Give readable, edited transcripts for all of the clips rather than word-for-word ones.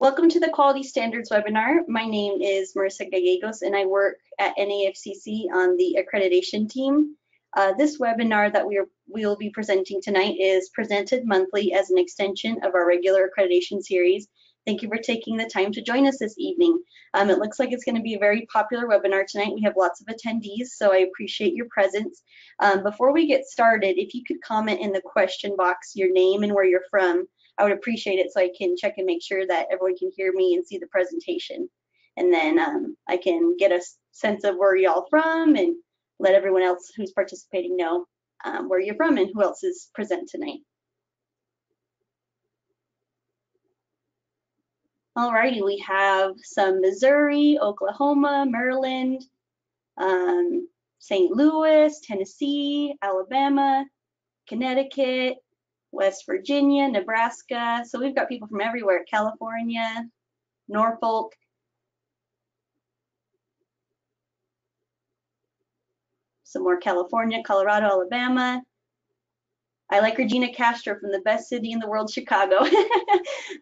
Welcome to the Quality Standards webinar. My name is Marissa Gallegos and I work at NAFCC on the accreditation team. This webinar that we will be presenting tonight is presented monthly as an extension of our regular accreditation series. Thank you for taking the time to join us this evening. It looks like it's going to be a very popular webinar tonight. We have lots of attendees, so I appreciate your presence. Before we get started, if you could comment in the question box your name and where you're from, I would appreciate it so I can check and make sure that everyone can hear me and see the presentation. And then I can get a sense of where y'all from and let everyone else who's participating know where you're from and who else is present tonight. Alrighty, we have some Missouri, Oklahoma, Maryland, St. Louis, Tennessee, Alabama, Connecticut, West Virginia, Nebraska. So we've got people from everywhere, California, Norfolk. Some more California, Colorado, Alabama. I like Regina Castro from the best city in the world, Chicago.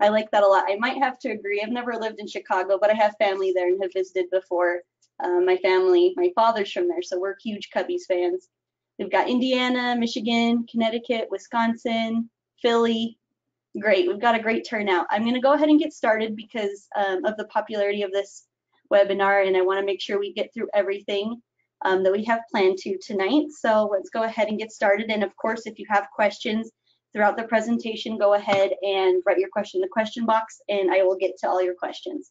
I like that a lot. I might have to agree. I've never lived in Chicago, but I have family there and have visited before. My family, my father's from there, so we're huge Cubbies fans. We've got Indiana, Michigan, Connecticut, Wisconsin, Philly. Great, we've got a great turnout. I'm going to go ahead and get started because of the popularity of this webinar, and I want to make sure we get through everything that we have planned to tonight. So let's go ahead and get started. And of course, if you have questions throughout the presentation, go ahead and write your question in the question box, and I will get to all your questions.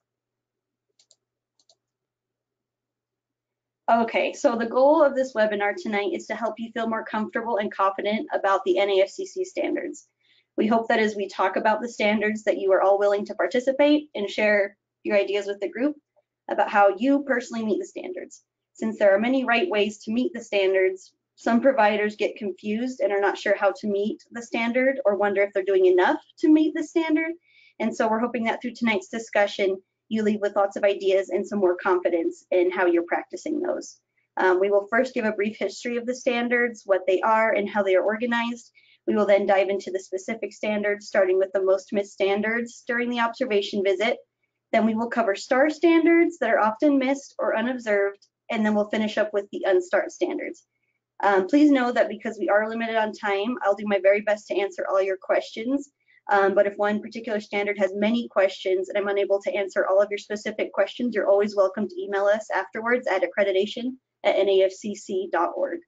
Okay, so the goal of this webinar tonight is to help you feel more comfortable and confident about the NAFCC standards. We hope that as we talk about the standards that you are all willing to participate and share your ideas with the group about how you personally meet the standards. Since there are many right ways to meet the standards, some providers get confused and are not sure how to meet the standard or wonder if they're doing enough to meet the standard. And so we're hoping that through tonight's discussion, you leave with lots of ideas and some more confidence in how you're practicing those. We will first give a brief history of the standards, what they are and how they are organized. We will then dive into the specific standards, starting with the most missed standards during the observation visit. Then we will cover STAR standards that are often missed or unobserved, and then we'll finish up with the UNSTAR standards. Please know that because we are limited on time, I'll do my very best to answer all your questions. But if one particular standard has many questions and I'm unable to answer all of your specific questions, you're always welcome to email us afterwards at accreditation@nafcc.org.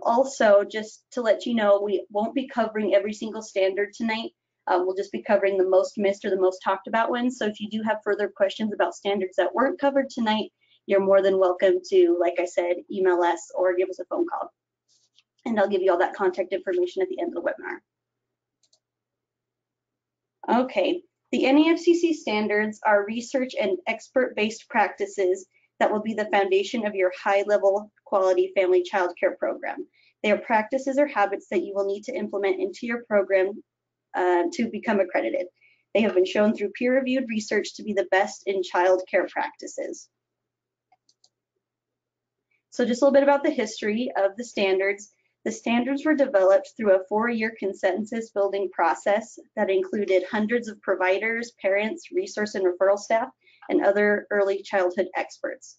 Also, just to let you know, we won't be covering every single standard tonight. We'll just be covering the most missed or the most talked about ones. So if you do have further questions about standards that weren't covered tonight, you're more than welcome to, like I said, email us or give us a phone call. And I'll give you all that contact information at the end of the webinar. Okay, the NAFCC standards are research and expert-based practices that will be the foundation of your high-level quality family child care program. They are practices or habits that you will need to implement into your program to become accredited. They have been shown through peer-reviewed research to be the best in child care practices. So just a little bit about the history of the standards. The standards were developed through a 4-year consensus building process that included hundreds of providers, parents, resource and referral staff, and other early childhood experts.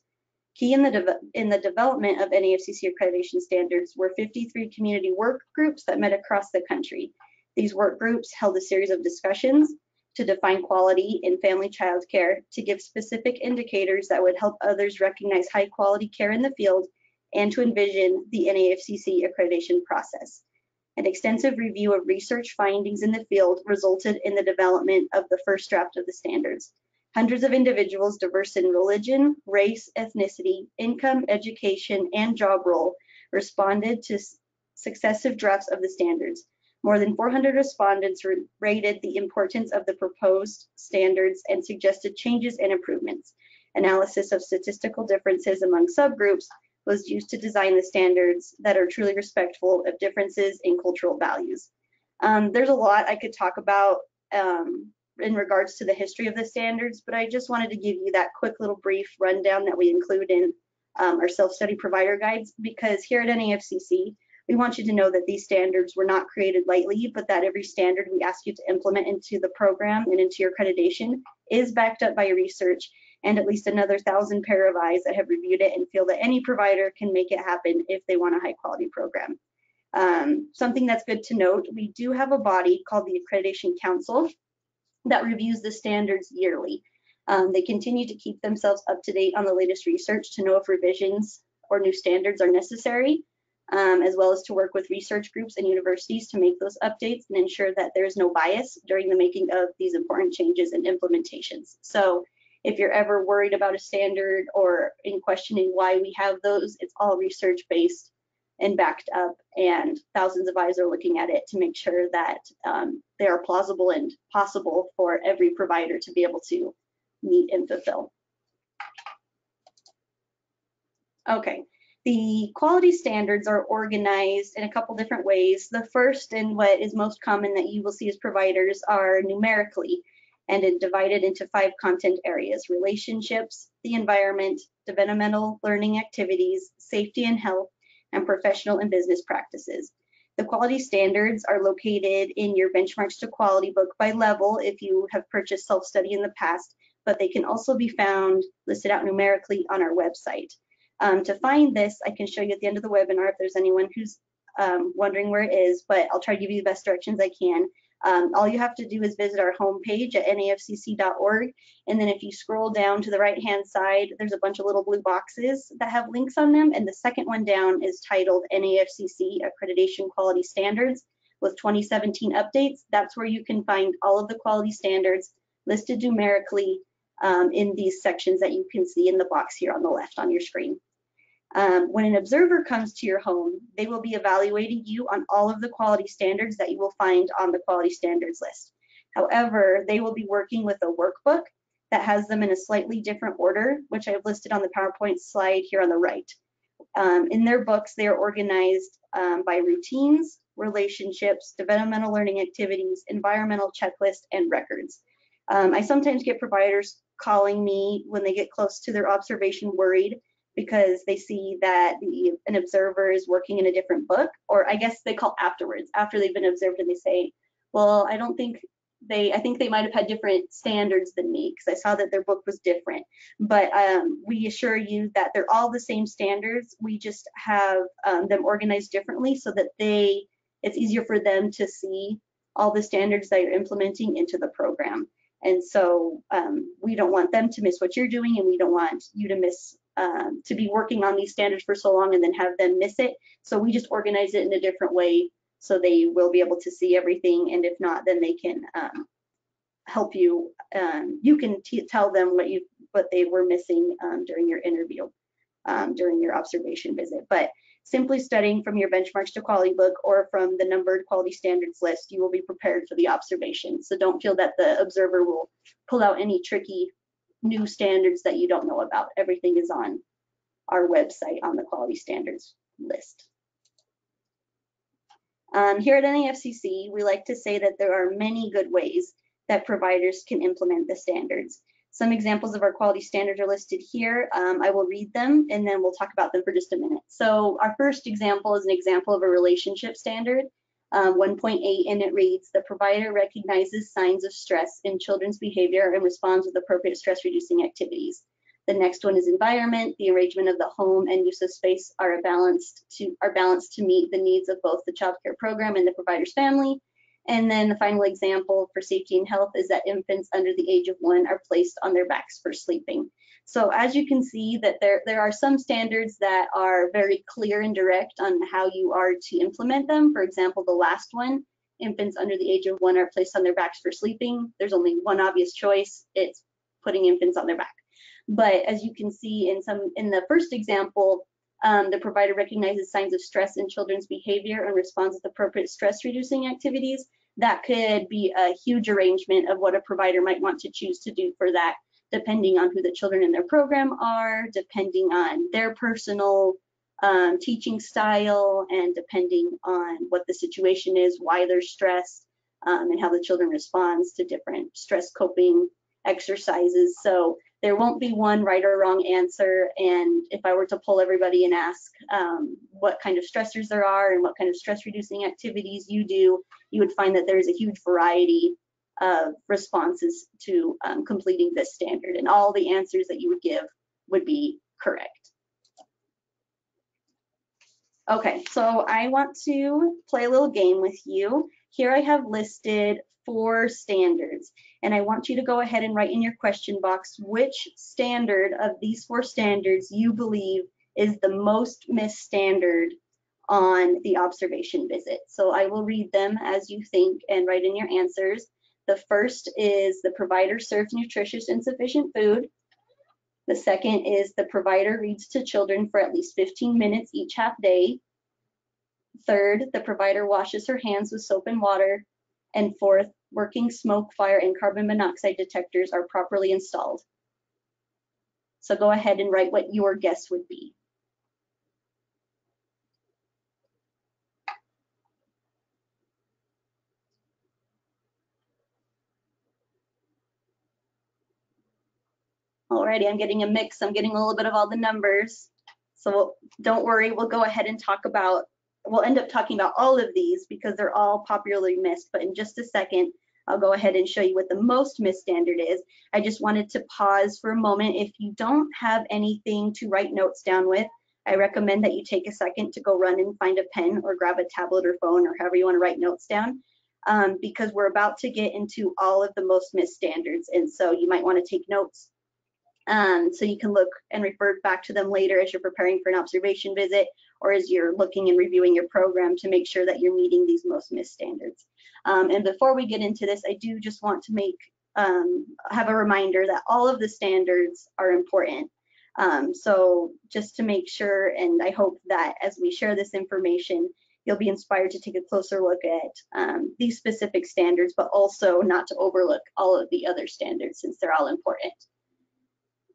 Key in the development of NAFCC accreditation standards were 53 community work groups that met across the country. These work groups held a series of discussions to define quality in family child care, to give specific indicators that would help others recognize high quality care in the field, and to envision the NAFCC accreditation process. An extensive review of research findings in the field resulted in the development of the first draft of the standards. Hundreds of individuals diverse in religion, race, ethnicity, income, education, and job role responded to successive drafts of the standards. More than 400 respondents rated the importance of the proposed standards and suggested changes and improvements. Analysis of statistical differences among subgroups was used to design the standards that are truly respectful of differences in cultural values. There's a lot I could talk about in regards to the history of the standards, but I just wanted to give you that quick little brief rundown that we include in our self-study provider guides, because here at NAFCC, we want you to know that these standards were not created lightly, but that every standard we ask you to implement into the program and into your accreditation is backed up by research and at least another 1,000 pair of eyes that have reviewed it and feel that any provider can make it happen if they want a high quality program. Something that's good to note, we do have a body called the Accreditation Council that reviews the standards yearly. They continue to keep themselves up to date on the latest research to know if revisions or new standards are necessary, as well as to work with research groups and universities to make those updates and ensure that there is no bias during the making of these important changes and implementations. So if you're ever worried about a standard or in questioning why we have those, it's all research based and backed up, and thousands of eyes are looking at it to make sure that they are plausible and possible for every provider to be able to meet and fulfill. Okay, the quality standards are organized in a couple different ways. The first, and what is most common that you will see as providers, are numerically and divided into 5 content areas: relationships, the environment, developmental learning activities, safety and health, and professional and business practices. The quality standards are located in your benchmarks to quality book by level if you have purchased self-study in the past, but they can also be found listed out numerically on our website. To find this, I can show you at the end of the webinar if there's anyone who's wondering where it is, but I'll try to give you the best directions I can. All you have to do is visit our homepage at NAFCC.org, and then if you scroll down to the right-hand side, there's a bunch of little blue boxes that have links on them, and the second one down is titled NAFCC Accreditation Quality Standards with 2017 updates. That's where you can find all of the quality standards listed numerically in these sections that you can see in the box here on the left on your screen. When an observer comes to your home, they will be evaluating you on all of the quality standards that you will find on the quality standards list. However, they will be working with a workbook that has them in a slightly different order, which I've listed on the PowerPoint slide here on the right. In their books, they are organized by routines, relationships, developmental learning activities, environmental checklist, and records. I sometimes get providers calling me when they get close to their observation worried because they see that an observer is working in a different book, or I guess they call afterwards, after they've been observed, and they say, well, I think they might have had different standards than me because I saw that their book was different. But we assure you that they're all the same standards. We just have them organized differently so that it's easier for them to see all the standards that you're implementing into the program. And so we don't want them to miss what you're doing, and we don't want you to miss to be working on these standards for so long and then have them miss it. So we just organize it in a different way so they will be able to see everything, and if not, then they can help you. You can tell them what they were missing during your interview, during your observation visit. But simply studying from your benchmarks to quality book or from the numbered quality standards list, you will be prepared for the observation. So don't feel that the observer will pull out any tricky new standards that you don't know about. Everything is on our website on the quality standards list. Here at NAFCC, we like to say that there are many good ways that providers can implement the standards. Some examples of our quality standards are listed here. I will read them and then we'll talk about them for just a minute. So our first example is an example of a relationship standard, 1.8, and it reads, the provider recognizes signs of stress in children's behavior and responds with appropriate stress reducing activities. The next one is environment. The arrangement of the home and use of space are balanced to meet the needs of both the child care program and the provider's family. And then the final example for safety and health is that infants under the age of 1 are placed on their backs for sleeping. So as you can see that there are some standards that are very clear and direct on how you are to implement them. For example, the last one, infants under the age of 1 are placed on their backs for sleeping. There's only one obvious choice. It's putting infants on their back. But as you can see in the first example, the provider recognizes signs of stress in children's behavior and responds with appropriate stress reducing activities. That could be a huge arrangement of what a provider might want to choose to do for that, depending on who the children in their program are, depending on their personal teaching style, and depending on what the situation is, why they're stressed, and how the children responds to different stress coping exercises. So There won't be one right or wrong answer, and if I were to poll everybody and ask what kind of stressors there are and what kind of stress reducing activities you do, you would find that there's a huge variety of responses to completing this standard, and all the answers that you would give would be correct. Okay, so I want to play a little game with you. Here I have listed 4 standards, and I want you to go ahead and write in your question box which standard of these 4 standards you believe is the most missed standard on the observation visit. So I will read them as you think and write in your answers. The first is the provider serves nutritious and sufficient food. The second is the provider reads to children for at least 15 minutes each half day. Third, the provider washes her hands with soap and water. And fourth, working smoke, fire, and carbon monoxide detectors are properly installed. So go ahead and write what your guess would be. Alrighty, I'm getting a mix. I'm getting a little bit of all the numbers. So don't worry, we'll go ahead and talk about, we'll end up talking about all of these because they're all popularly missed, but in just a second, I'll go ahead and show you what the most missed standard is. I just wanted to pause for a moment. If you don't have anything to write notes down with, I recommend that you take a second to go run and find a pen or grab a tablet or phone or however you want to write notes down, because we're about to get into all of the most missed standards, and so you might want to take notes. So you can look and refer back to them later as you're preparing for an observation visit or as you're looking and reviewing your program to make sure that you're meeting these most missed standards. And before we get into this, I do just want to have a reminder that all of the standards are important. So just to make sure, and I hope that as we share this information, you'll be inspired to take a closer look at these specific standards, but also not to overlook all of the other standards since they're all important.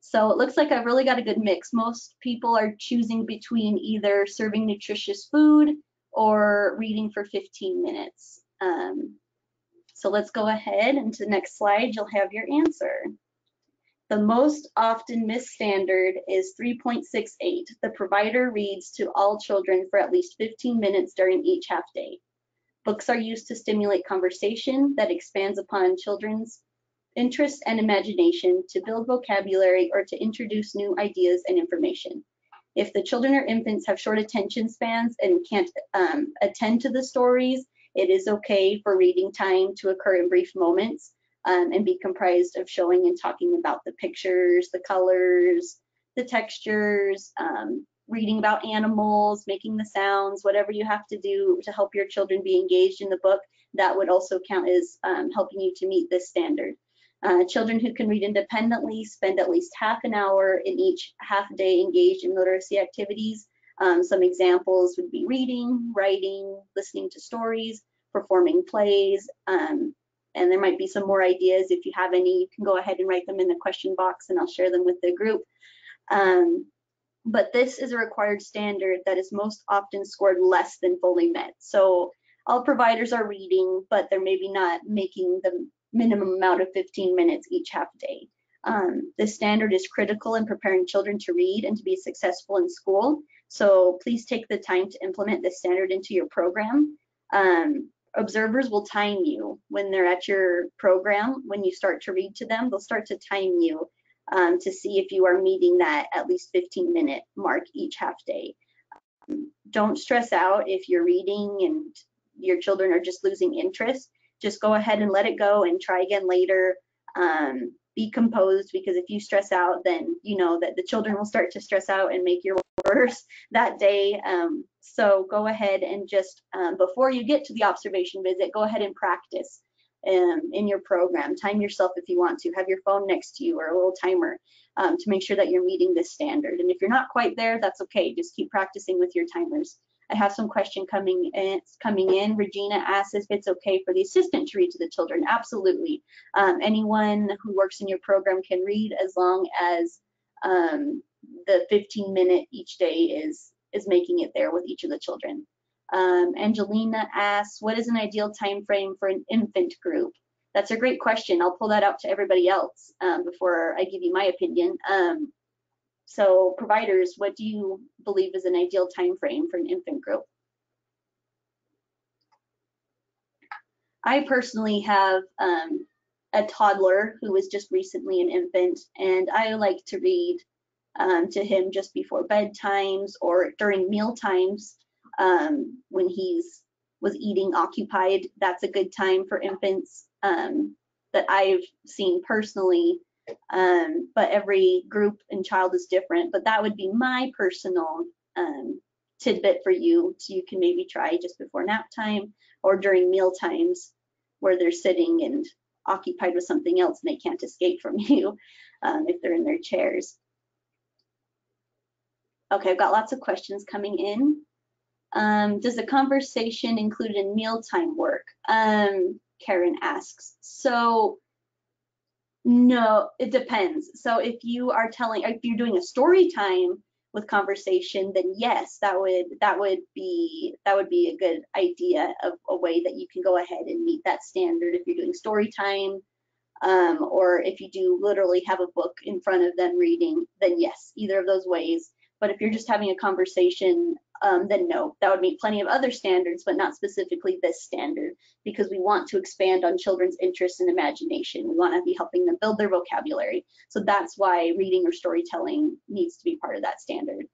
So it looks like I've really got a good mix. Most people are choosing between either serving nutritious food or reading for 15 minutes. So let's go ahead and to the next slide, you'll have your answer. The most often missed standard is 3.68. The provider reads to all children for at least 15 minutes during each half day. Books are used to stimulate conversation that expands upon children's interest and imagination, to build vocabulary, or to introduce new ideas and information. If the children or infants have short attention spans and can't attend to the stories, it is okay for reading time to occur in brief moments and be comprised of showing and talking about the pictures, the colors, the textures, reading about animals, making the sounds, whatever you have to do to help your children be engaged in the book, that would also count as helping you to meet this standard. Children who can read independently spend at least half an hour in each half day engaged in literacy activities. Some examples would be reading, writing, listening to stories, performing plays, and there might be some more ideas. If you have any, you can go ahead and write them in the question box and I'll share them with the group. But this is a required standard that is most often scored less than fully met. So all providers are reading, but they're maybe not making the minimum amount of 15 minutes each half day. This standard is critical in preparing children to read and to be successful in school. So please take the time to implement this standard into your program. Observers will time you when they're at your program. When you start to read to them, they'll start to time you to see if you are meeting that at least 15-minute mark each half day. Don't stress out if you're reading and your children are just losing interest. Just go ahead and let it go and try again later. Be composed, because if you stress out, then you know that the children will start to stress out and make your worse that day. So go ahead and just, before you get to the observation visit, go ahead and practice in your program. Time yourself if you want to. Have your phone next to you or a little timer to make sure that you're meeting this standard. And if you're not quite there, that's okay. Just keep practicing with your timers. I have some question coming in. Regina asks if it's okay for the assistant to read to the children. Absolutely. Anyone who works in your program can read as long as the 15-minute each day is making it there with each of the children. Angelina asks, what is an ideal time frame for an infant group? That's a great question. I'll pull that out to everybody else before I give you my opinion. So providers, what do you believe is an ideal time frame for an infant group? I personally have a toddler who was just recently an infant, and I like to read to him just before bedtimes or during meal times when was eating occupied. That's a good time for infants that I've seen personally, but every group and child is different. But that would be my personal tidbit for you, so you can maybe try just before nap time or during meal times where they're sitting and occupied with something else and they can't escape from you if they're in their chairs. Okay, I've got lots of questions coming in. Does the conversation included in mealtime work? Karen asks. So no, it depends. So if you're doing a story time with conversation, then yes, that would be a good idea of a way that you can go ahead and meet that standard if you're doing story time, or if you do literally have a book in front of them reading, then yes, either of those ways. But if you're just having a conversation, then no, that would meet plenty of other standards, but not specifically this standard, because we want to expand on children's interests and imagination. We want to be helping them build their vocabulary. So that's why reading or storytelling needs to be part of that standard.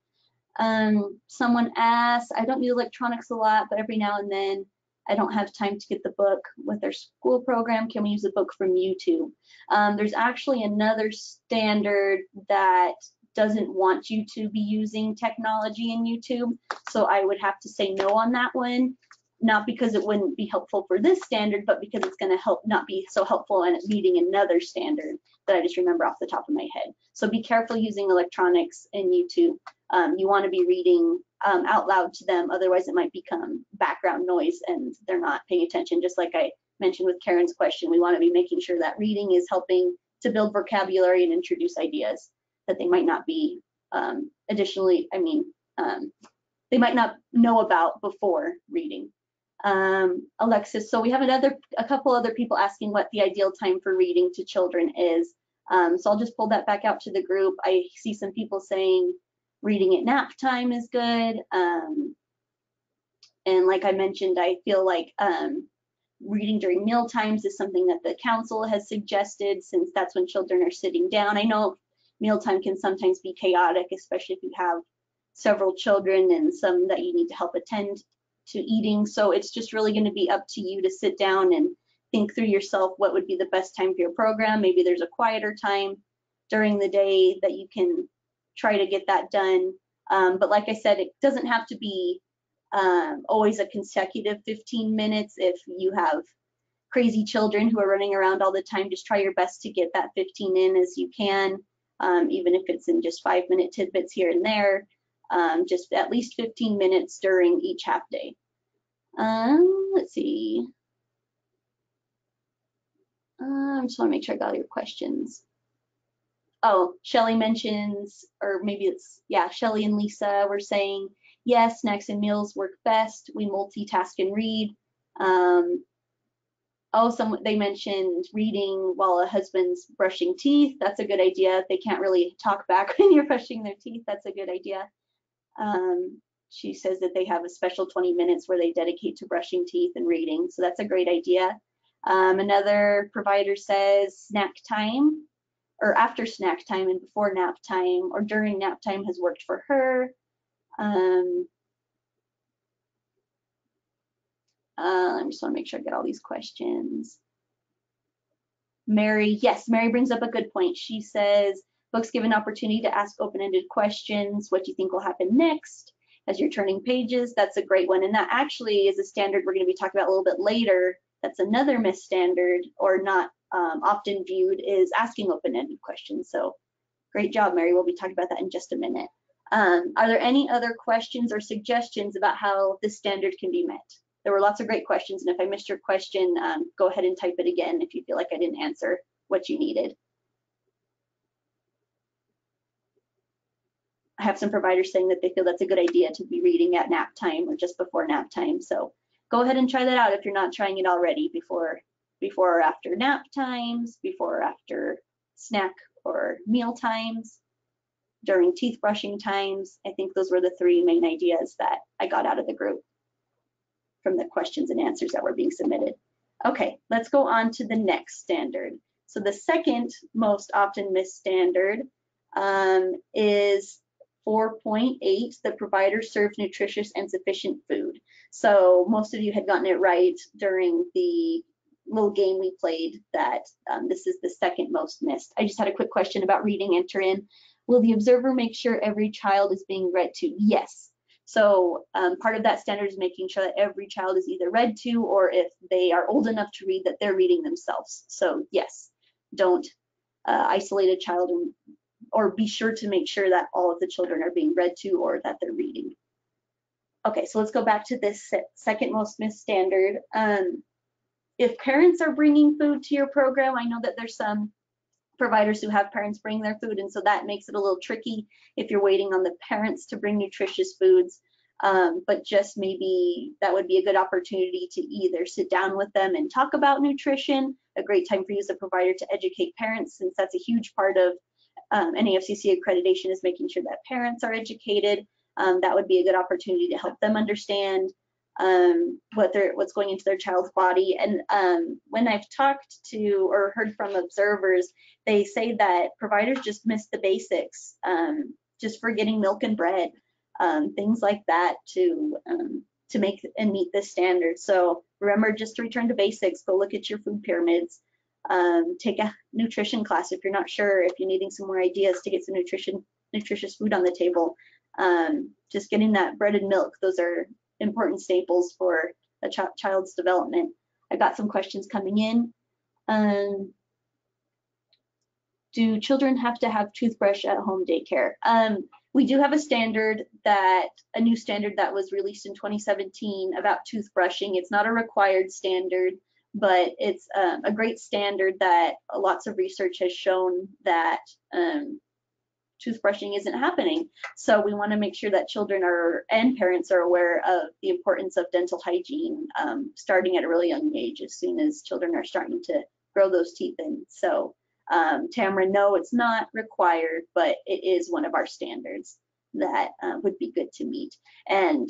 Someone asked, I don't use electronics a lot, but every now and then I don't have time to get the book with their school program. Can we use a book from YouTube? There's actually another standard that doesn't want you to be using technology in YouTube, so I would have to say no on that one, not because it wouldn't be helpful for this standard, but because it's going to help not be so helpful in meeting another standard that I just remember off the top of my head. So be careful using electronics in YouTube. You want to be reading out loud to them, otherwise it might become background noise and they're not paying attention. Just like I mentioned with Karen's question, we want to be making sure that reading is helping to build vocabulary and introduce ideas that they might not be they might not know about before reading. Alexis, so we have a couple other people asking what the ideal time for reading to children is. So I'll just pull that back out to the group. I see some people saying reading at nap time is good. And like I mentioned, I feel like reading during meal times is something that the council has suggested, since that's when children are sitting down. I know mealtime can sometimes be chaotic, especially if you have several children and some that you need to help attend to eating. So it's just really going to be up to you to sit down and think through yourself what would be the best time for your program. Maybe there's a quieter time during the day that you can try to get that done. But like I said, it doesn't have to be always a consecutive 15 minutes. If you have crazy children who are running around all the time, just try your best to get that 15 in as you can, even if it's in just 5-minute tidbits here and there, just at least 15 minutes during each half day. Let's see. I just want to make sure I got all your questions. Oh, Shelly mentions, or maybe it's, yeah, Shelly and Lisa were saying, yes, snacks and meals work best. We multitask and read. They mentioned reading while a husband's brushing teeth. That's a good idea. If they can't really talk back when you're brushing their teeth, that's a good idea. She says that they have a special 20 minutes where they dedicate to brushing teeth and reading. So that's a great idea. Another provider says snack time, or after snack time and before nap time, or during nap time has worked for her. I just want to make sure I get all these questions. Mary, yes, Mary brings up a good point. She says, books give an opportunity to ask open-ended questions. What do you think will happen next as you're turning pages? That's a great one. And that actually is a standard we're going to be talking about a little bit later. That's another missed standard, or not often viewed, is asking open-ended questions. So great job, Mary. We'll be talking about that in just a minute. Are there any other questions or suggestions about how this standard can be met? There were lots of great questions, and if I missed your question, go ahead and type it again if you feel like I didn't answer what you needed. I have some providers saying that they feel that's a good idea to be reading at nap time or just before nap time. So go ahead and try that out if you're not trying it already before before or after nap times, before or after snack or meal times, during teeth brushing times. I think those were the 3 main ideas that I got out of the group from the questions and answers that were being submitted. Okay, let's go on to the next standard. So the second most often missed standard is 4.8, the provider serves nutritious and sufficient food. So most of you had gotten it right during the little game we played that this is the second most missed. I just had a quick question about reading. Enter in, will the observer make sure every child is being read to? Yes. So part of that standard is making sure that every child is either read to, or if they are old enough to read, that they're reading themselves. So yes, don't isolate a child, or be sure to make sure that all of the children are being read to or that they're reading. Okay, so let's go back to this second most missed standard. If parents are bringing food to your program, I know that there's some providers who have parents bring their food, and so that makes it a little tricky if you're waiting on the parents to bring nutritious foods. But just maybe that would be a good opportunity to either sit down with them and talk about nutrition, a great time for you as a provider to educate parents, since that's a huge part of NAFCC accreditation, is making sure that parents are educated. That would be a good opportunity to help them understand what's going into their child's body. And when I've talked to or heard from observers, they say that providers just miss the basics, just forgetting milk and bread, things like that to make and meet this standard. So remember just to return to basics. Go look at your food pyramids. Take a nutrition class if you're not sure, if you're needing some more ideas to get some nutritious food on the table. Just getting that bread and milk, those are important staples for a child's development. I got some questions coming in. Do children have to have toothbrush at home daycare? We do have a standard, a new standard that was released in 2017 about toothbrushing. It's not a required standard, but it's a great standard that lots of research has shown that toothbrushing isn't happening. So we want to make sure that children and parents are aware of the importance of dental hygiene starting at a really young age, as soon as children are starting to grow those teeth in. So Tamara, no, it's not required, but it is one of our standards that would be good to meet. And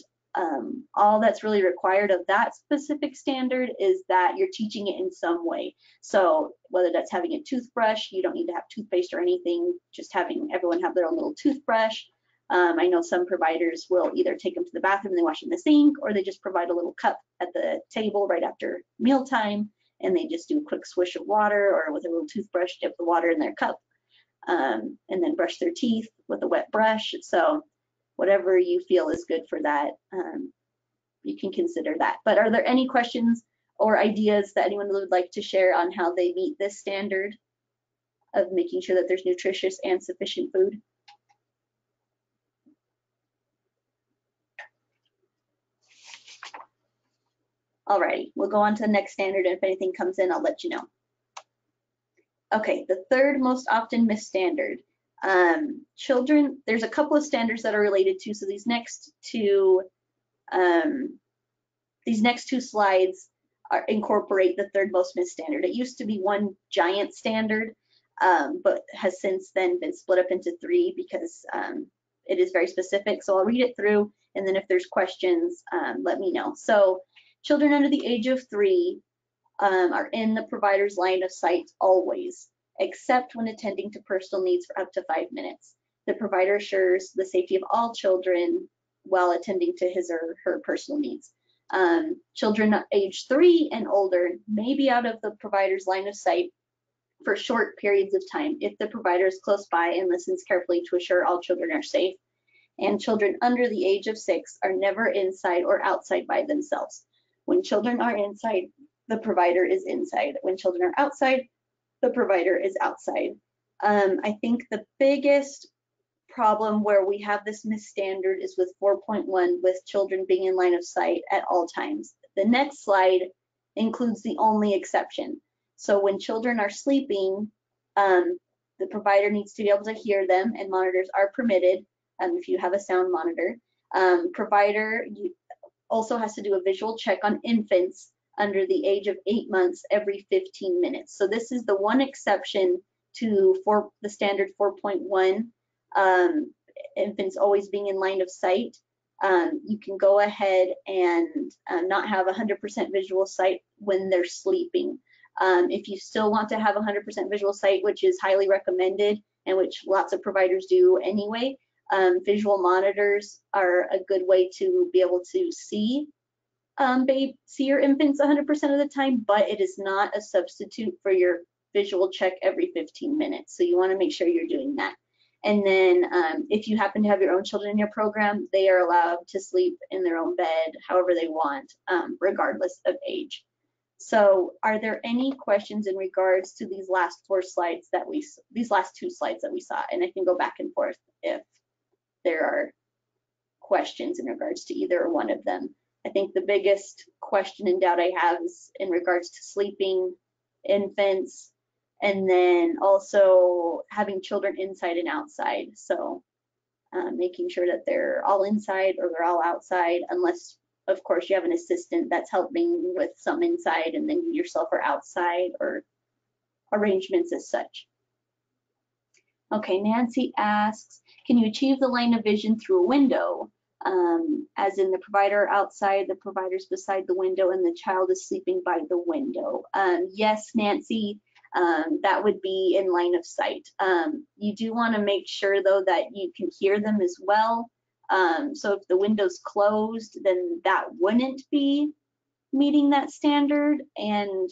all that's really required of that specific standard is that you're teaching it in some way. So whether that's having a toothbrush, you don't need to have toothpaste or anything, just having everyone have their own little toothbrush. I know some providers will either take them to the bathroom and they wash in the sink, or they just provide a little cup at the table right after mealtime, and they just do a quick swish of water, or with a little toothbrush, dip the water in their cup, and then brush their teeth with a wet brush. So whatever you feel is good for that, you can consider that. But are there any questions or ideas that anyone would like to share on how they meet this standard of making sure that there's nutritious and sufficient food? Alrighty, we'll go on to the next standard, and if anything comes in, I'll let you know. Okay, the third most often missed standard. Children, there's a couple of standards that are related to, so these next two slides incorporate the third most missed standard. It used to be one giant standard, but has since then been split up into 3 because it is very specific. So I'll read it through, and then if there's questions, let me know. So children under the age of 3 are in the provider's line of sight always, except when attending to personal needs for up to 5 minutes. The provider assures the safety of all children while attending to his or her personal needs. Children age 3 and older may be out of the provider's line of sight for short periods of time if the provider is close by and listens carefully to assure all children are safe. And children under the age of 6 are never inside or outside by themselves. When children are inside, the provider is inside. When children are outside, the provider is outside. I think the biggest problem where we have this misstandard is with 4.1, with children being in line of sight at all times. The next slide includes the only exception. So when children are sleeping, the provider needs to be able to hear them, and monitors are permitted if you have a sound monitor. Provider also has to do a visual check on infants under the age of 8 months every 15 minutes. So this is the one exception to the standard 4.1, infants always being in line of sight. You can go ahead and not have 100% visual sight when they're sleeping. If you still want to have 100% visual sight, which is highly recommended and which lots of providers do anyway, visual monitors are a good way to be able to see your infants 100% of the time, but it is not a substitute for your visual check every 15 minutes. So you want to make sure you're doing that. And then if you happen to have your own children in your program, they are allowed to sleep in their own bed however they want, regardless of age. So are there any questions in regards to these last two slides that we saw? And I can go back and forth if there are questions in regards to either one of them. I think the biggest question and doubt I have is in regards to sleeping infants, and then also having children inside and outside. So making sure that they're all inside or they're all outside, unless of course you have an assistant that's helping with some inside and then you yourself are outside, or arrangements as such. Okay, Nancy asks, can you achieve the line of vision through a window? As in the provider outside, the provider's beside the window, and the child is sleeping by the window. Yes, Nancy, that would be in line of sight. You do want to make sure though that you can hear them as well. So if the window's closed, then that wouldn't be meeting that standard. And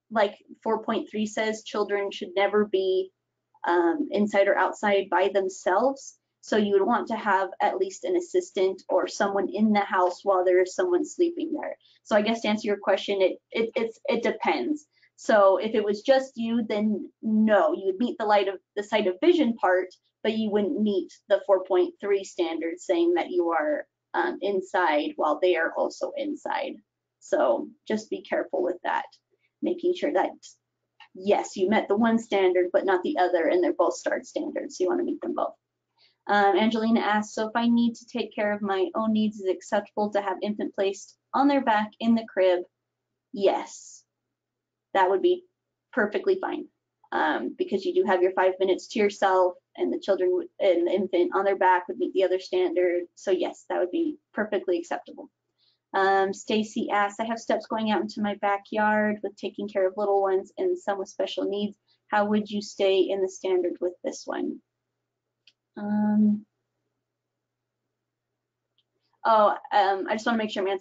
like 4.3 says, children should never be inside or outside by themselves. So you would want to have at least an assistant or someone in the house while there is someone sleeping there. So I guess to answer your question, it depends. So if it was just you, then no, you would meet the sight of vision part, but you wouldn't meet the 4.3 standard saying that you are inside while they are also inside. So just be careful with that, making sure that yes, you met the one standard but not the other, and they're both START standards, so you want to meet them both. Angelina asks, so if I need to take care of my own needs, is it acceptable to have infant placed on their back in the crib? Yes, that would be perfectly fine, because you do have your 5 minutes to yourself, and the children and the infant on their back would meet the other standard. So yes, that would be perfectly acceptable. Stacy asks, I have steps going out into my backyard with taking care of little ones and some with special needs. How would you stay in the standard with this one? I just want to make sure I'm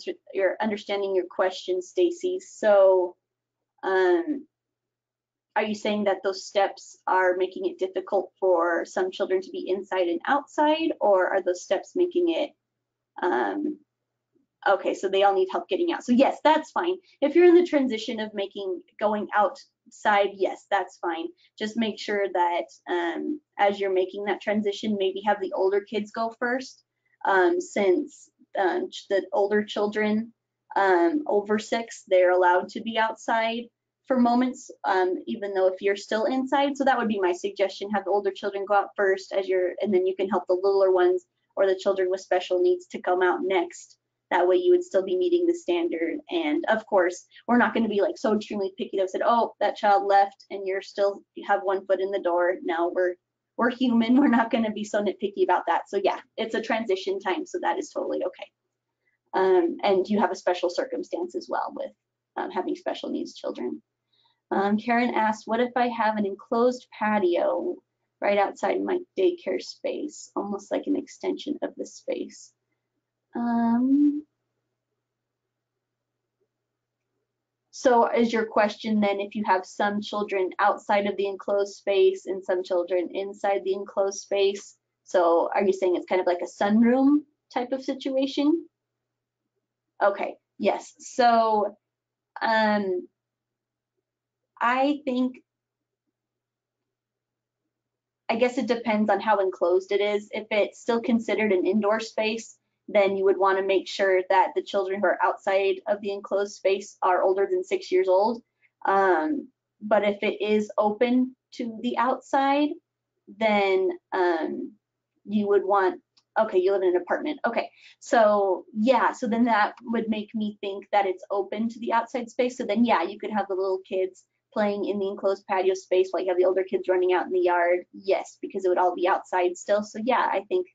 understanding your question, Stacy. So are you saying that those steps are making it difficult for some children to be inside and outside, or are those steps making it okay, so they all need help getting out? So yes, that's fine. If you're in the transition of going outside, yes, that's fine. Just make sure that as you're making that transition, maybe have the older kids go first, since the older children over 6, they're allowed to be outside for moments, even though if you're still inside. So that would be my suggestion, have the older children go out first and then you can help the littler ones or the children with special needs to come out next. That way you would still be meeting the standard. And of course, we're not going to be like so extremely picky that said, oh, that child left and you have 1 foot in the door. No, we're human. We're not going to be so nitpicky about that. So yeah, it's a transition time, so that is totally okay. And you have a special circumstance as well with having special needs children. Karen asked, what if I have an enclosed patio right outside my daycare space, almost like an extension of the space? So is your question then if you have some children outside of the enclosed space and some children inside the enclosed space? So are you saying it's kind of like a sunroom type of situation? Okay, yes. So I guess it depends on how enclosed it is. If it's still considered an indoor space, then you would want to make sure that the children who are outside of the enclosed space are older than 6 years old. But if it is open to the outside, then you would want Okay, you live in an apartment. Okay, so yeah, so then that would make me think that it's open to the outside space. So then, yeah, you could have the little kids playing in the enclosed patio space while you have the older kids running out in the yard. Yes, because it would all be outside still. So yeah, I think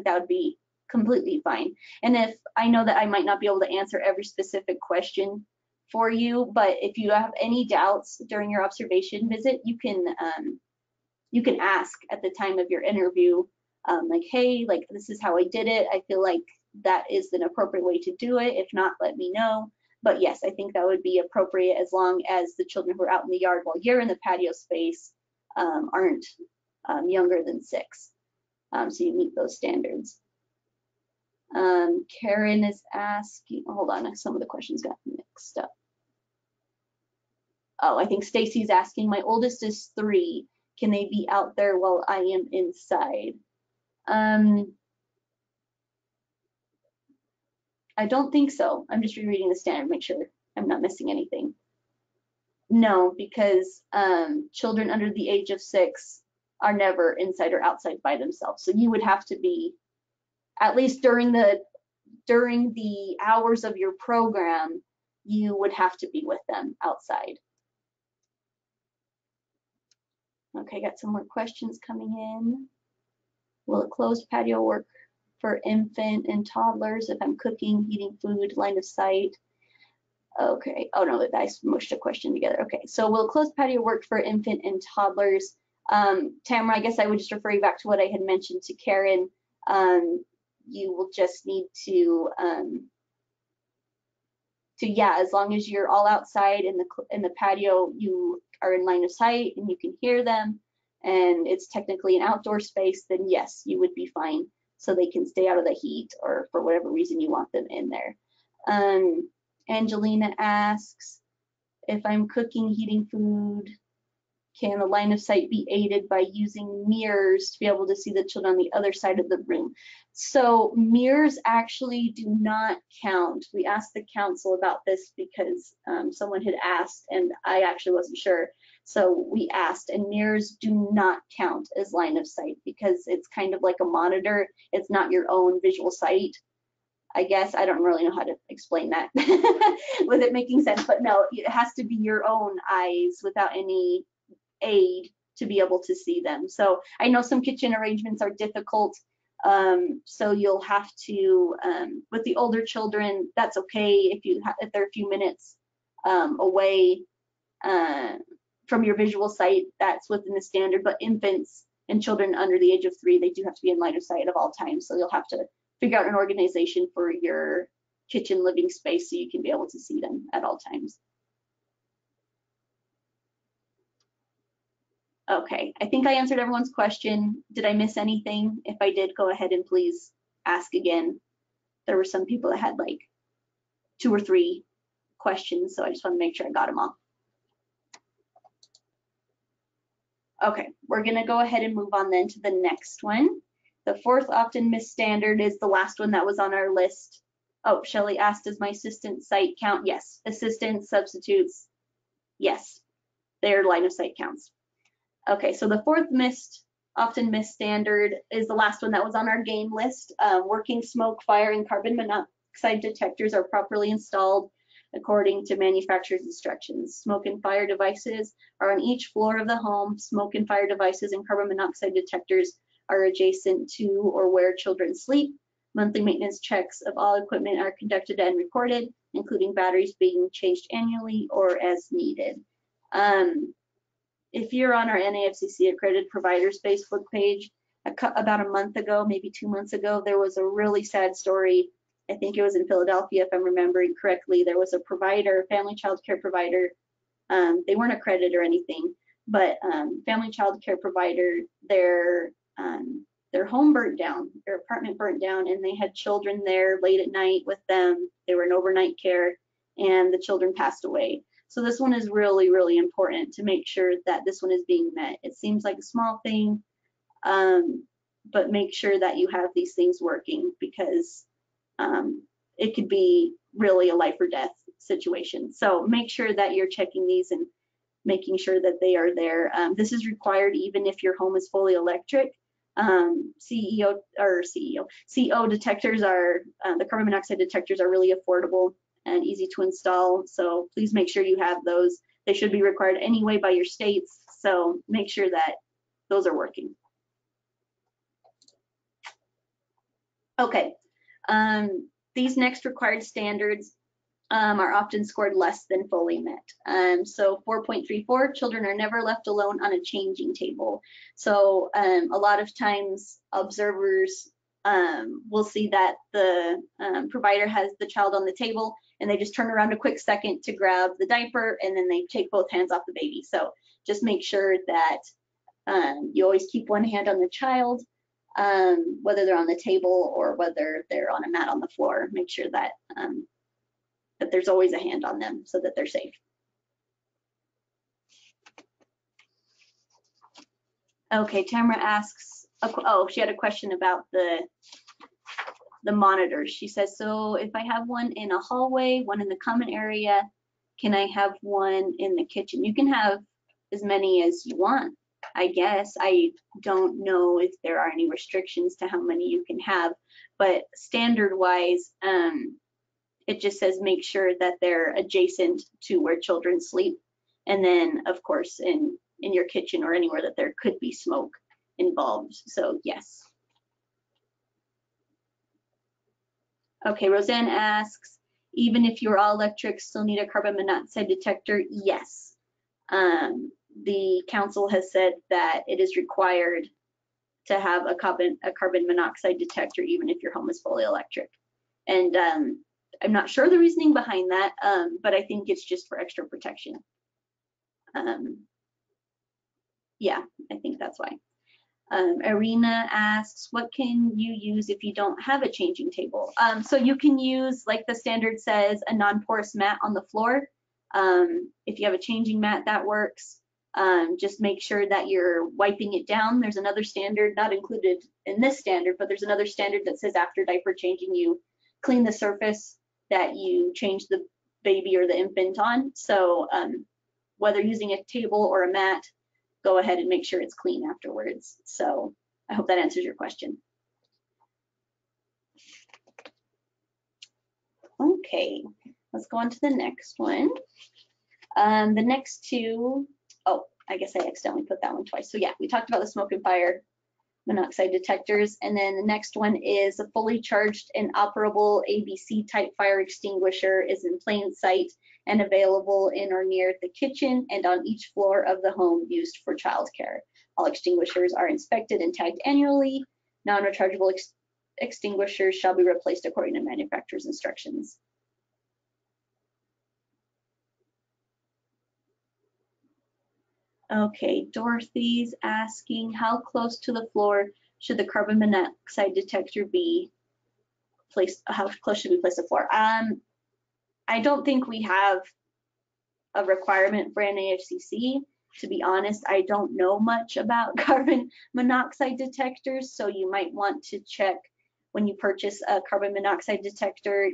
that would be completely fine. And if I know that I might not be able to answer every specific question for you, but if you have any doubts during your observation visit, you can ask at the time of your interview, like, hey, like this is how I did it. I feel like that is an appropriate way to do it. If not, let me know. But yes, I think that would be appropriate as long as the children who are out in the yard while you're in the patio space aren't younger than 6. So you meet those standards. Karen is asking, hold on, some of the questions got mixed up. Oh, I think Stacy's asking, my oldest is 3. Can they be out there while I am inside? I don't think so. I'm just rereading the standard, make sure I'm not missing anything. No, because children under the age of 6 are never inside or outside by themselves. So you would have to be, at least during the hours of your program, you would have to be with them outside. Okay, got some more questions coming in. Will a closed patio work for infant and toddlers if I'm cooking, heating food, line of sight? Okay, oh no, I smushed a question together. Okay, so will a closed patio work for infant and toddlers? Tamara, I guess I would just refer you back to what I had mentioned to Karen. You will just need to yeah, as long as you're all outside in the patio, you are in line of sight and you can hear them, and it's technically an outdoor space, then yes, you would be fine. So they can stay out of the heat, or for whatever reason you want them in there. Angelina asks, if I'm cooking, heating food, can the line of sight be aided by using mirrors to be able to see the children on the other side of the room? So mirrors actually do not count. We asked the council about this because someone had asked and I actually wasn't sure. So we asked, and mirrors do not count as line of sight because it's kind of like a monitor. It's not your own visual sight. I guess I don't really know how to explain that with it making sense, but no, it has to be your own eyes without any aid to be able to see them. So I know some kitchen arrangements are difficult, so you'll have to, with the older children, that's okay if they're a few minutes away from your visual sight, that's within the standard. But infants and children under the age of 3, they do have to be in line of sight of all times. So you'll have to figure out an organization for your kitchen living space so you can be able to see them at all times. Okay, I think I answered everyone's question. Did I miss anything? If I did, go ahead and please ask again. There were some people that had like 2 or 3 questions, so I just want to make sure I got them all. Okay, we're gonna go ahead and move on then to the next one. The 4th often missed standard is the last one that was on our list. Oh, Shelly asked, does my assistant sight count? Yes, assistants, substitutes, yes, their line of sight counts. Okay, so the 4th often missed standard is the last one that was on our game list. Working smoke, fire, and carbon monoxide detectors are properly installed according to manufacturer's instructions. Smoke and fire devices are on each floor of the home. Smoke and fire devices and carbon monoxide detectors are adjacent to or where children sleep. Monthly maintenance checks of all equipment are conducted and recorded, including batteries being changed annually or as needed. If you're on our NAFCC accredited providers Facebook page, about a month ago, maybe 2 months ago, there was a really sad story. I think it was in Philadelphia, if I'm remembering correctly. There was a provider, family child care provider. They weren't accredited or anything, but family child care provider, their home burnt down, their apartment burnt down, and they had children there late at night with them. They were in overnight care, and the children passed away. So this one is really, really important to make sure that this one is being met. It seems like a small thing, but make sure that you have these things working, because it could be really a life or death situation. So make sure that you're checking these and making sure that they are there. This is required even if your home is fully electric. CO detectors are, the carbon monoxide detectors are really affordable and easy to install. So please make sure you have those. They should be required anyway by your states. So make sure that those are working. Okay, these next required standards are often scored less than fully met. So 4.34, children are never left alone on a changing table. So a lot of times observers will see that the provider has the child on the table and they just turn around a quick second to grab the diaper and then they take both hands off the baby. So just make sure that you always keep one hand on the child, whether they're on the table or whether they're on a mat on the floor. Make sure that that there's always a hand on them so that they're safe. Okay, Tamara asks, oh, she had a question about the monitors. She says, so if I have one in a hallway, one in the common area, can I have one in the kitchen? You can have as many as you want, I guess. I don't know if there are any restrictions to how many you can have, but standard-wise, it just says make sure that they're adjacent to where children sleep. And then, of course, in your kitchen or anywhere that there could be smoke involved. So, yes. Okay, Roseanne asks, even if you're all electric, still need a carbon monoxide detector? Yes. The council has said that it is required to have a carbon monoxide detector, even if your home is fully electric. And I'm not sure the reasoning behind that, but I think it's just for extra protection. Yeah, I think that's why. Irina asks, what can you use if you don't have a changing table? So you can use, like the standard says, a non-porous mat on the floor. If you have a changing mat, that works. Just make sure that you're wiping it down. There's another standard, not included in this standard, but there's another standard that says after diaper changing, you clean the surface that you change the baby or the infant on. So whether using a table or a mat, go ahead and make sure it's clean afterwards. So I hope that answers your question. Okay, let's go on to the next one. The next two, oh, I guess I accidentally put that one twice. So yeah, we talked about the smoke and fire monoxide detectors. And then the next one is a fully charged and operable ABC type fire extinguisher is in plain sight and available in or near the kitchen and on each floor of the home used for childcare. All extinguishers are inspected and tagged annually. Non-rechargeable extinguishers shall be replaced according to manufacturer's instructions. Okay, Dorothy's asking, how close to the floor should the carbon monoxide detector be placed? How close should we place the floor? I don't think we have a requirement for NAFCC. To be honest, I don't know much about carbon monoxide detectors, so you might want to check when you purchase a carbon monoxide detector,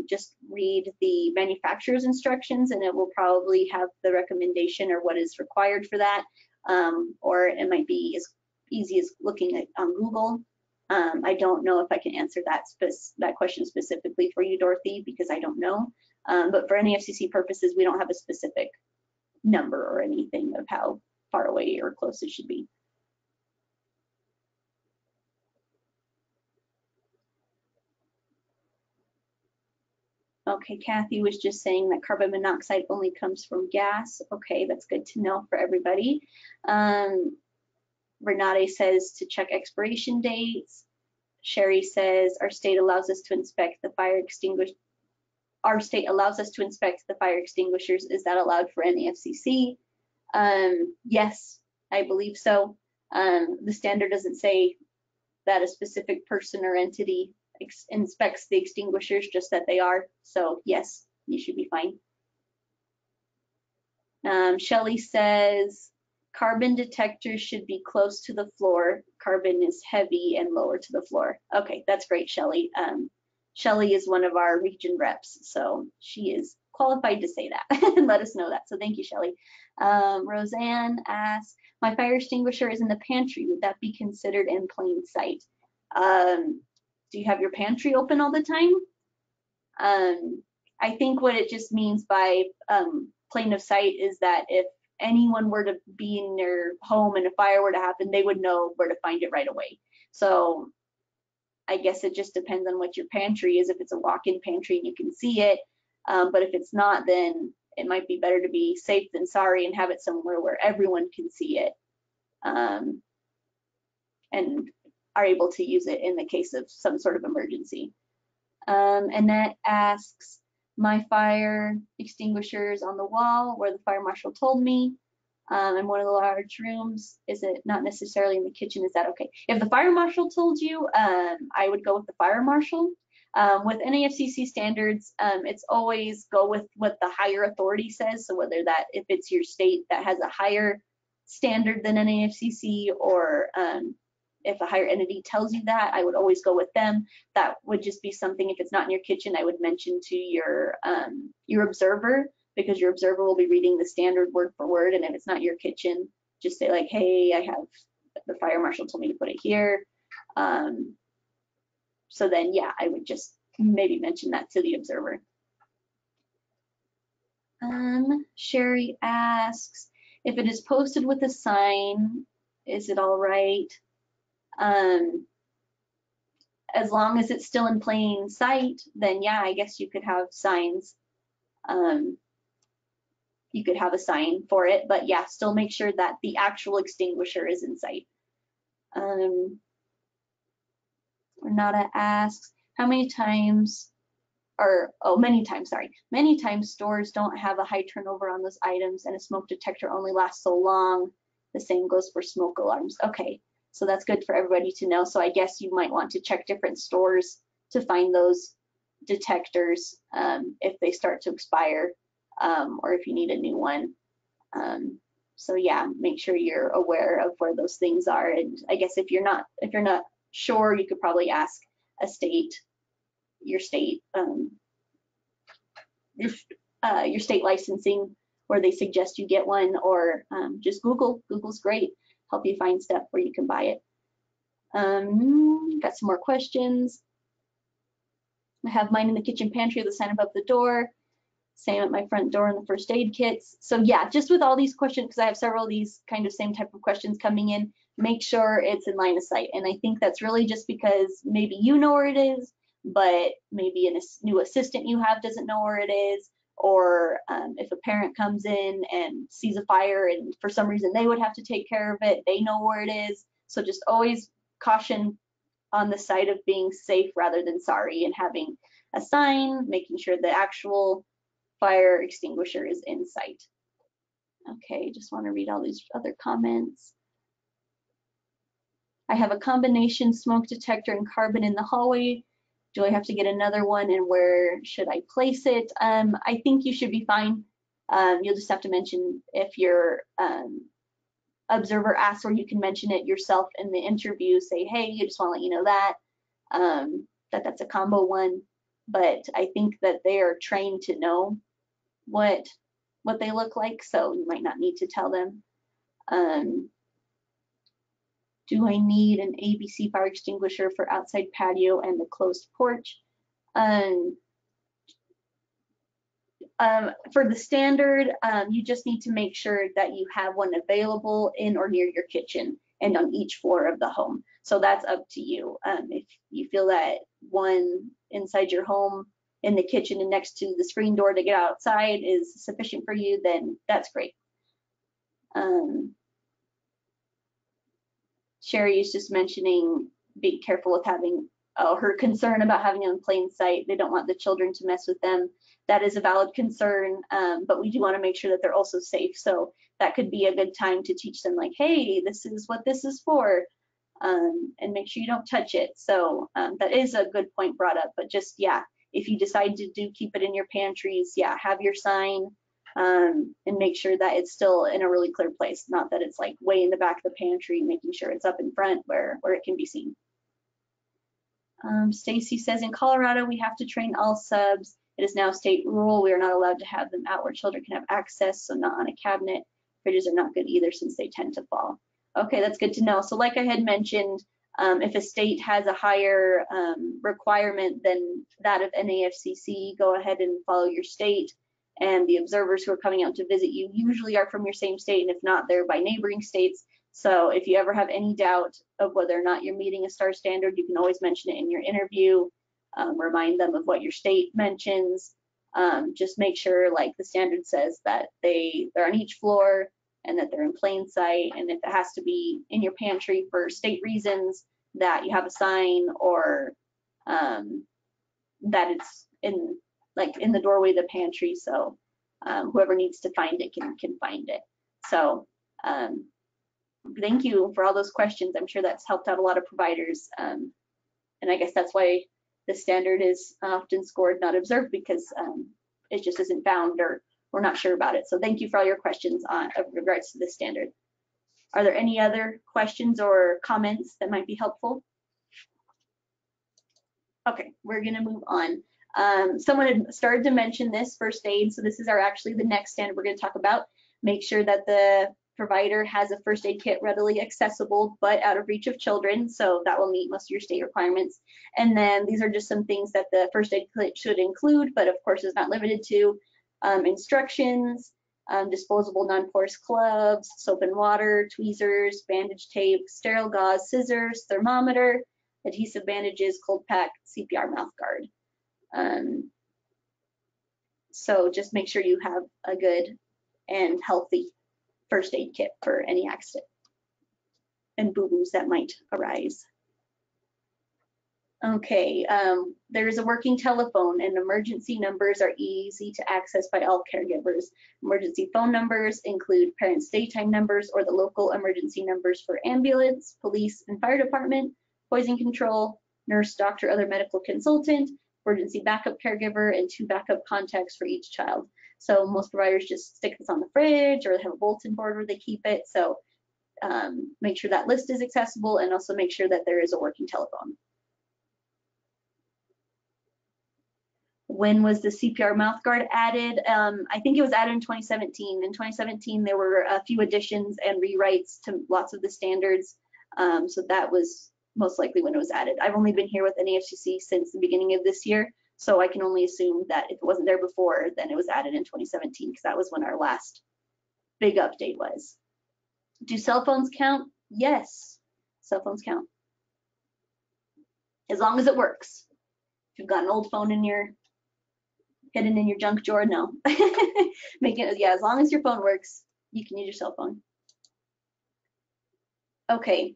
just read the manufacturer's instructions and it will probably have the recommendation or what is required for that. Or it might be as easy as looking at on Google. I don't know if I can answer that question specifically for you, Dorothy, because I don't know. But for NAFCC purposes, we don't have a specific number or anything of how far away or close it should be. Okay, Kathy was just saying that carbon monoxide only comes from gas. Okay, that's good to know for everybody. Renate says to check expiration dates. Sherry says our state allows us to inspect the fire extinguishers. Our state allows us to inspect the fire extinguishers. Is that allowed for NAFCC? Yes, I believe so. The standard doesn't say that a specific person or entity inspects the extinguishers, just that they are. So yes, you should be fine. Shelly says carbon detectors should be close to the floor. Carbon is heavy and lower to the floor. Okay, that's great, Shelly. Shelly is one of our region reps, so she is qualified to say that and let us know that. So thank you, Shelly. Roseanne asks, my fire extinguisher is in the pantry. Would that be considered in plain sight? Do you have your pantry open all the time? I think what it just means by plain of sight is that if anyone were to be in their home and a fire were to happen, they would know where to find it right away. So I guess it just depends on what your pantry is. If it's a walk-in pantry and you can see it, but if it's not, then it might be better to be safe than sorry and have it somewhere where everyone can see it and are able to use it in the case of some sort of emergency. Annette asks, my fire extinguisher is on the wall where the fire marshal told me. In one of the large rooms. Is it not necessarily in the kitchen? Is that okay? If the fire marshal told you, I would go with the fire marshal. With NAFCC standards, it's always go with what the higher authority says. So whether that, if it's your state that has a higher standard than NAFCC, or if a higher entity tells you that, I would always go with them. That would just be something, if it's not in your kitchen, I would mention to your observer, because your observer will be reading the standard word for word. And if it's not your kitchen, just say like, hey, I have, the fire marshal told me to put it here. So then, yeah, I would just maybe mention that to the observer. Sherry asks, if it is posted with a sign, is it all right? As long as it's still in plain sight, then yeah, I guess you could have signs. You could have a sign for it, but yeah, still make sure that the actual extinguisher is in sight. Renata asks, how many times, or oh, many times, sorry. Many times stores don't have a high turnover on those items and a smoke detector only lasts so long. The same goes for smoke alarms. Okay, so that's good for everybody to know. So I guess you might want to check different stores to find those detectors if they start to expire. Or if you need a new one. So yeah, make sure you're aware of where those things are. And I guess if you're not sure, you could probably ask a state, your state licensing, where they suggest you get one, or just Google. Google's great, help you find stuff where you can buy it. Got some more questions. I have mine in the kitchen pantry with the sign above the door. Same at my front door in the first aid kits. So yeah, just with all these questions, because I have several of these kind of same type of questions coming in, make sure it's in line of sight. And I think that's really just because maybe you know where it is, but maybe a new assistant you have doesn't know where it is, or if a parent comes in and sees a fire and for some reason they would have to take care of it, they know where it is. So just always caution on the side of being safe rather than sorry, and having a sign, making sure the actual fire extinguisher is in sight. Okay, just want to read all these other comments. I have a combination smoke detector and carbon in the hallway. Do I have to get another one, and where should I place it? I think you should be fine. You'll just have to mention, if your observer asks, or you can mention it yourself in the interview, say, hey, you just want to let you know that, that's a combo one. But I think that they are trained to know what they look like, so you might not need to tell them. Do I need an ABC fire extinguisher for outside patio and the closed porch? For the standard, you just need to make sure that you have one available in or near your kitchen and on each floor of the home. So that's up to you. If you feel that one inside your home, in the kitchen and next to the screen door to get outside is sufficient for you, then that's great. Sherry is just mentioning, be careful with having, her concern about having it in plain sight. They don't want the children to mess with them. That is a valid concern, but we do want to make sure that they're also safe. So that could be a good time to teach them, like, hey, this is what this is for, and make sure you don't touch it. So that is a good point brought up, but just, yeah, if you decide to keep it in your pantries, yeah, have your sign, and make sure that it's still in a really clear place, not that it's like way in the back of the pantry, making sure it's up in front where it can be seen. Stacy says, in Colorado, we have to train all subs It is now state rule. We are not allowed to have them out where children can have access, so not on a cabinet. Fridges are not good either since they tend to fall. Okay, that's good to know. So like I had mentioned, if a state has a higher requirement than that of NAFCC, go ahead and follow your state. And the observers who are coming out to visit you usually are from your same state, and if not, they're by neighboring states. So if you ever have any doubt of whether or not you're meeting a STAR standard, you can always mention it in your interview. Remind them of what your state mentions. Just make sure, like the standard says, that they're on each floor and that they're in plain sight. And if it has to be in your pantry for state reasons, that you have a sign, or that it's in the doorway of the pantry, so whoever needs to find it can find it. So thank you for all those questions. I'm sure that's helped out a lot of providers. And I guess that's why the standard is often scored not observed, because it just isn't found, or we're not sure about it. So thank you for all your questions on regards to this standard. Are there any other questions or comments that might be helpful? Okay, we're gonna move on. Someone had started to mention this, first aid. So this is actually the next standard we're gonna talk about. Make sure that the provider has a first aid kit readily accessible but out of reach of children, so that will meet most of your state requirements. And then these are just some things that the first aid kit should include, but of course is not limited to. Instructions, disposable non-porous gloves, soap and water, tweezers, bandage tape, sterile gauze, scissors, thermometer, adhesive bandages, cold pack, CPR mouth guard. So just make sure you have a good and healthy first aid kit for any accident and boo-boos that might arise. Okay, there is a working telephone, and emergency numbers are easy to access by all caregivers. Emergency phone numbers include parents' daytime numbers or the local emergency numbers for ambulance, police, and fire department, poison control, nurse, doctor, other medical consultant, emergency backup caregiver, and 2 backup contacts for each child. So most providers just stick this on the fridge, or they have a bulletin board where they keep it. So make sure that list is accessible, and also make sure that there is a working telephone. When was the CPR mouth guard added? I think it was added in 2017. In 2017, there were a few additions and rewrites to lots of the standards. So that was most likely when it was added. I've only been here with NAFCC since the beginning of this year, so I can only assume that if it wasn't there before, then it was added in 2017, because that was when our last big update was. Do cell phones count? Yes, cell phones count. As long as it works. If you've got an old phone hidden in your junk drawer, no. Yeah, as long as your phone works, you can use your cell phone. Okay,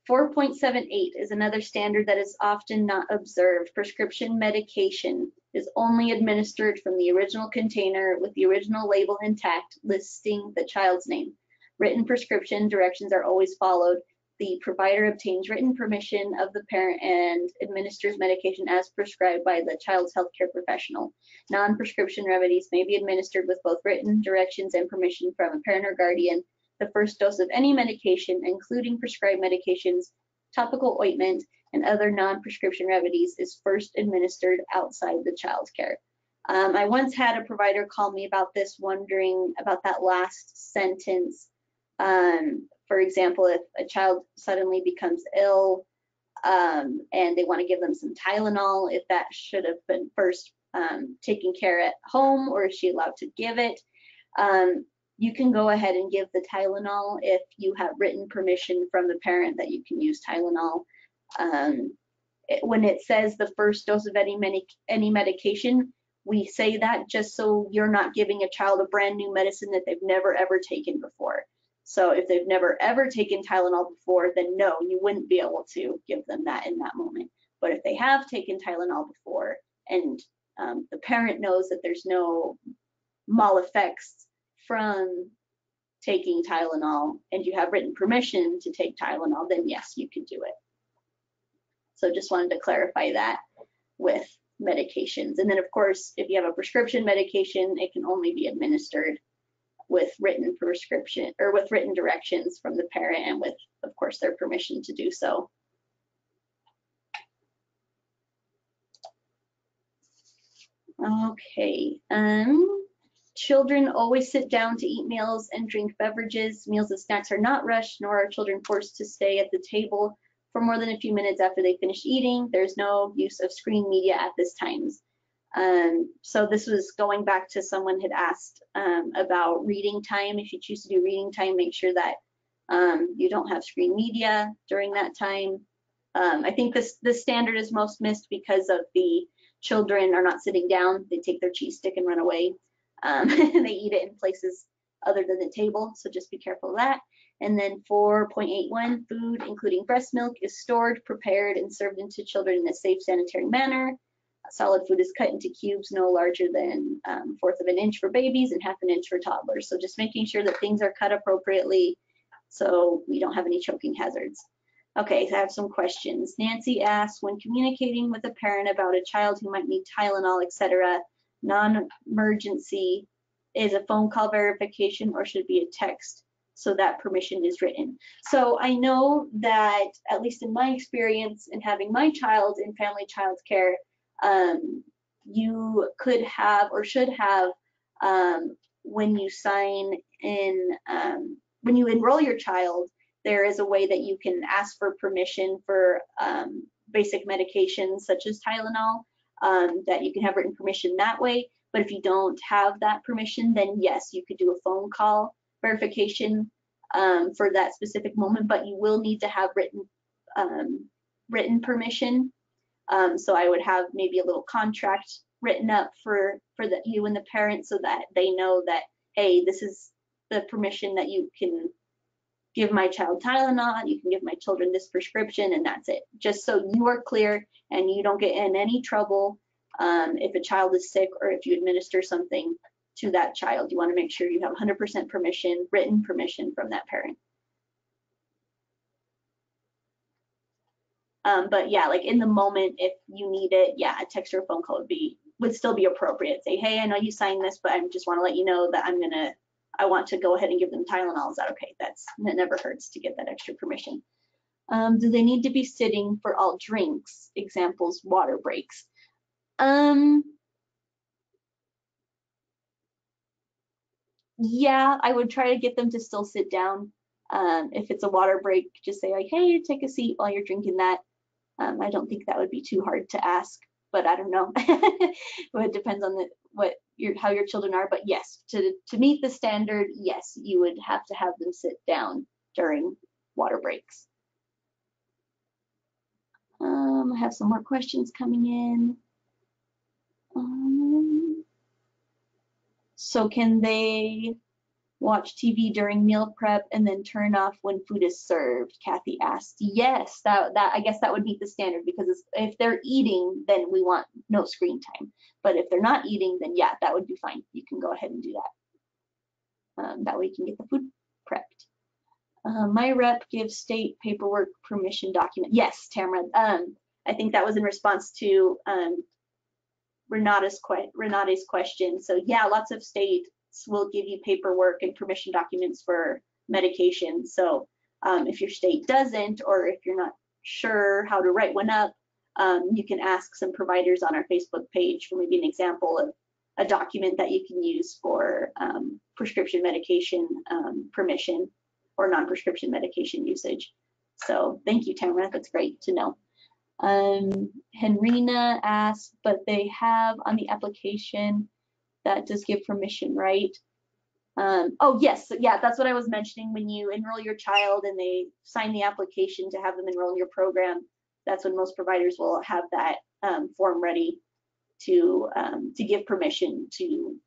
4.78 is another standard that is often not observed. Prescription medication is only administered from the original container with the original label intact, listing the child's name. Written prescription directions are always followed. The provider obtains written permission of the parent and administers medication as prescribed by the child's healthcare professional. Non-prescription remedies may be administered with both written directions and permission from a parent or guardian. The first dose of any medication, including prescribed medications, topical ointment, and other non-prescription remedies, is first administered outside the child's care. I once had a provider call me about this, wondering about that last sentence. For example, if a child suddenly becomes ill and they want to give them some Tylenol, if that should have been first taken care at home, or is she allowed to give it? You can go ahead and give the Tylenol if you have written permission from the parent that you can use Tylenol. When it says the first dose of any medication, we say that just so you're not giving a child a brand new medicine that they've never ever taken before. So if they've never ever taken Tylenol before, then no, you wouldn't be able to give them that in that moment. But if they have taken Tylenol before, and the parent knows that there's no mal effects from taking Tylenol, and you have written permission to take Tylenol, then yes, you can do it. So just wanted to clarify that with medications. And then of course, if you have a prescription medication, it can only be administered with written prescription, or with written directions from the parent, and with, of course, their permission to do so. Okay. Children always sit down to eat meals and drink beverages. Meals and snacks are not rushed, nor are children forced to stay at the table for more than a few minutes after they finish eating. There's no use of screen media at this time. So this was going back to someone had asked about reading time. If you choose to do reading time, make sure that you don't have screen media during that time. I think this standard is most missed because of the children are not sitting down. They take their cheese stick and run away. And they eat it in places other than the table, so just be careful of that. And then 4.81, food including breast milk is stored, prepared, and served into children in a safe, sanitary manner. Solid food is cut into cubes no larger than 1/4 of an inch for babies and 1/2 inch for toddlers. So just making sure that things are cut appropriately so we don't have any choking hazards. Okay, so I have some questions. Nancy asks, when communicating with a parent about a child who might need Tylenol, etc., non-emergency, is a phone call verification or should be a text so that permission is written? So I know that, at least in my experience in having my child in family child care, you could have or should have, when you sign in, when you enroll your child, there is a way that you can ask for permission for basic medications such as Tylenol, that you can have written permission that way. But if you don't have that permission, then yes, you could do a phone call verification for that specific moment, but you will need to have written permission. So I would have maybe a little contract written up for you and the parent so that they know that, hey, this is the permission that you can give my child Tylenol, you can give my children this prescription, and that's it. Just so you are clear and you don't get in any trouble if a child is sick or if you administer something to that child. You want to make sure you have 100% permission, written permission from that parent. But yeah, like in the moment, if you need it, yeah, a text or a phone call would still be appropriate. Say, hey, I know you signed this, but I just want to let you know that I want to go ahead and give them Tylenol. Is that okay? That never hurts to get that extra permission. Do they need to be sitting for all drinks? Examples, water breaks. Yeah, I would try to get them to still sit down. If it's a water break, just say like, hey, take a seat while you're drinking that. I don't think that would be too hard to ask, but I don't know. Well, it depends on how your children are. But yes, to meet the standard, yes, you would have to have them sit down during water breaks. I have some more questions coming in. So can they watch TV during meal prep and then turn off when food is served? Kathy asked. Yes, that I guess that would meet the standard, because if they're eating, then we want no screen time. But if they're not eating, then yeah, that would be fine. You can go ahead and do that. That way you can get the food prepped. My rep gives state paperwork permission document. Yes, Tamara. I think that was in response to Renata's question. So yeah, lots of states will give you paperwork and permission documents for medication. So if your state doesn't, or if you're not sure how to write one up, you can ask some providers on our Facebook page for maybe an example of a document that you can use for prescription medication permission or non-prescription medication usage. So thank you, Tamara. That's great to know. Henrina asked, but they have on the application that does give permission, right? Oh yes, yeah, that's what I was mentioning. When you enroll your child and they sign the application to have them enroll in your program, that's when most providers will have that form ready to give permission to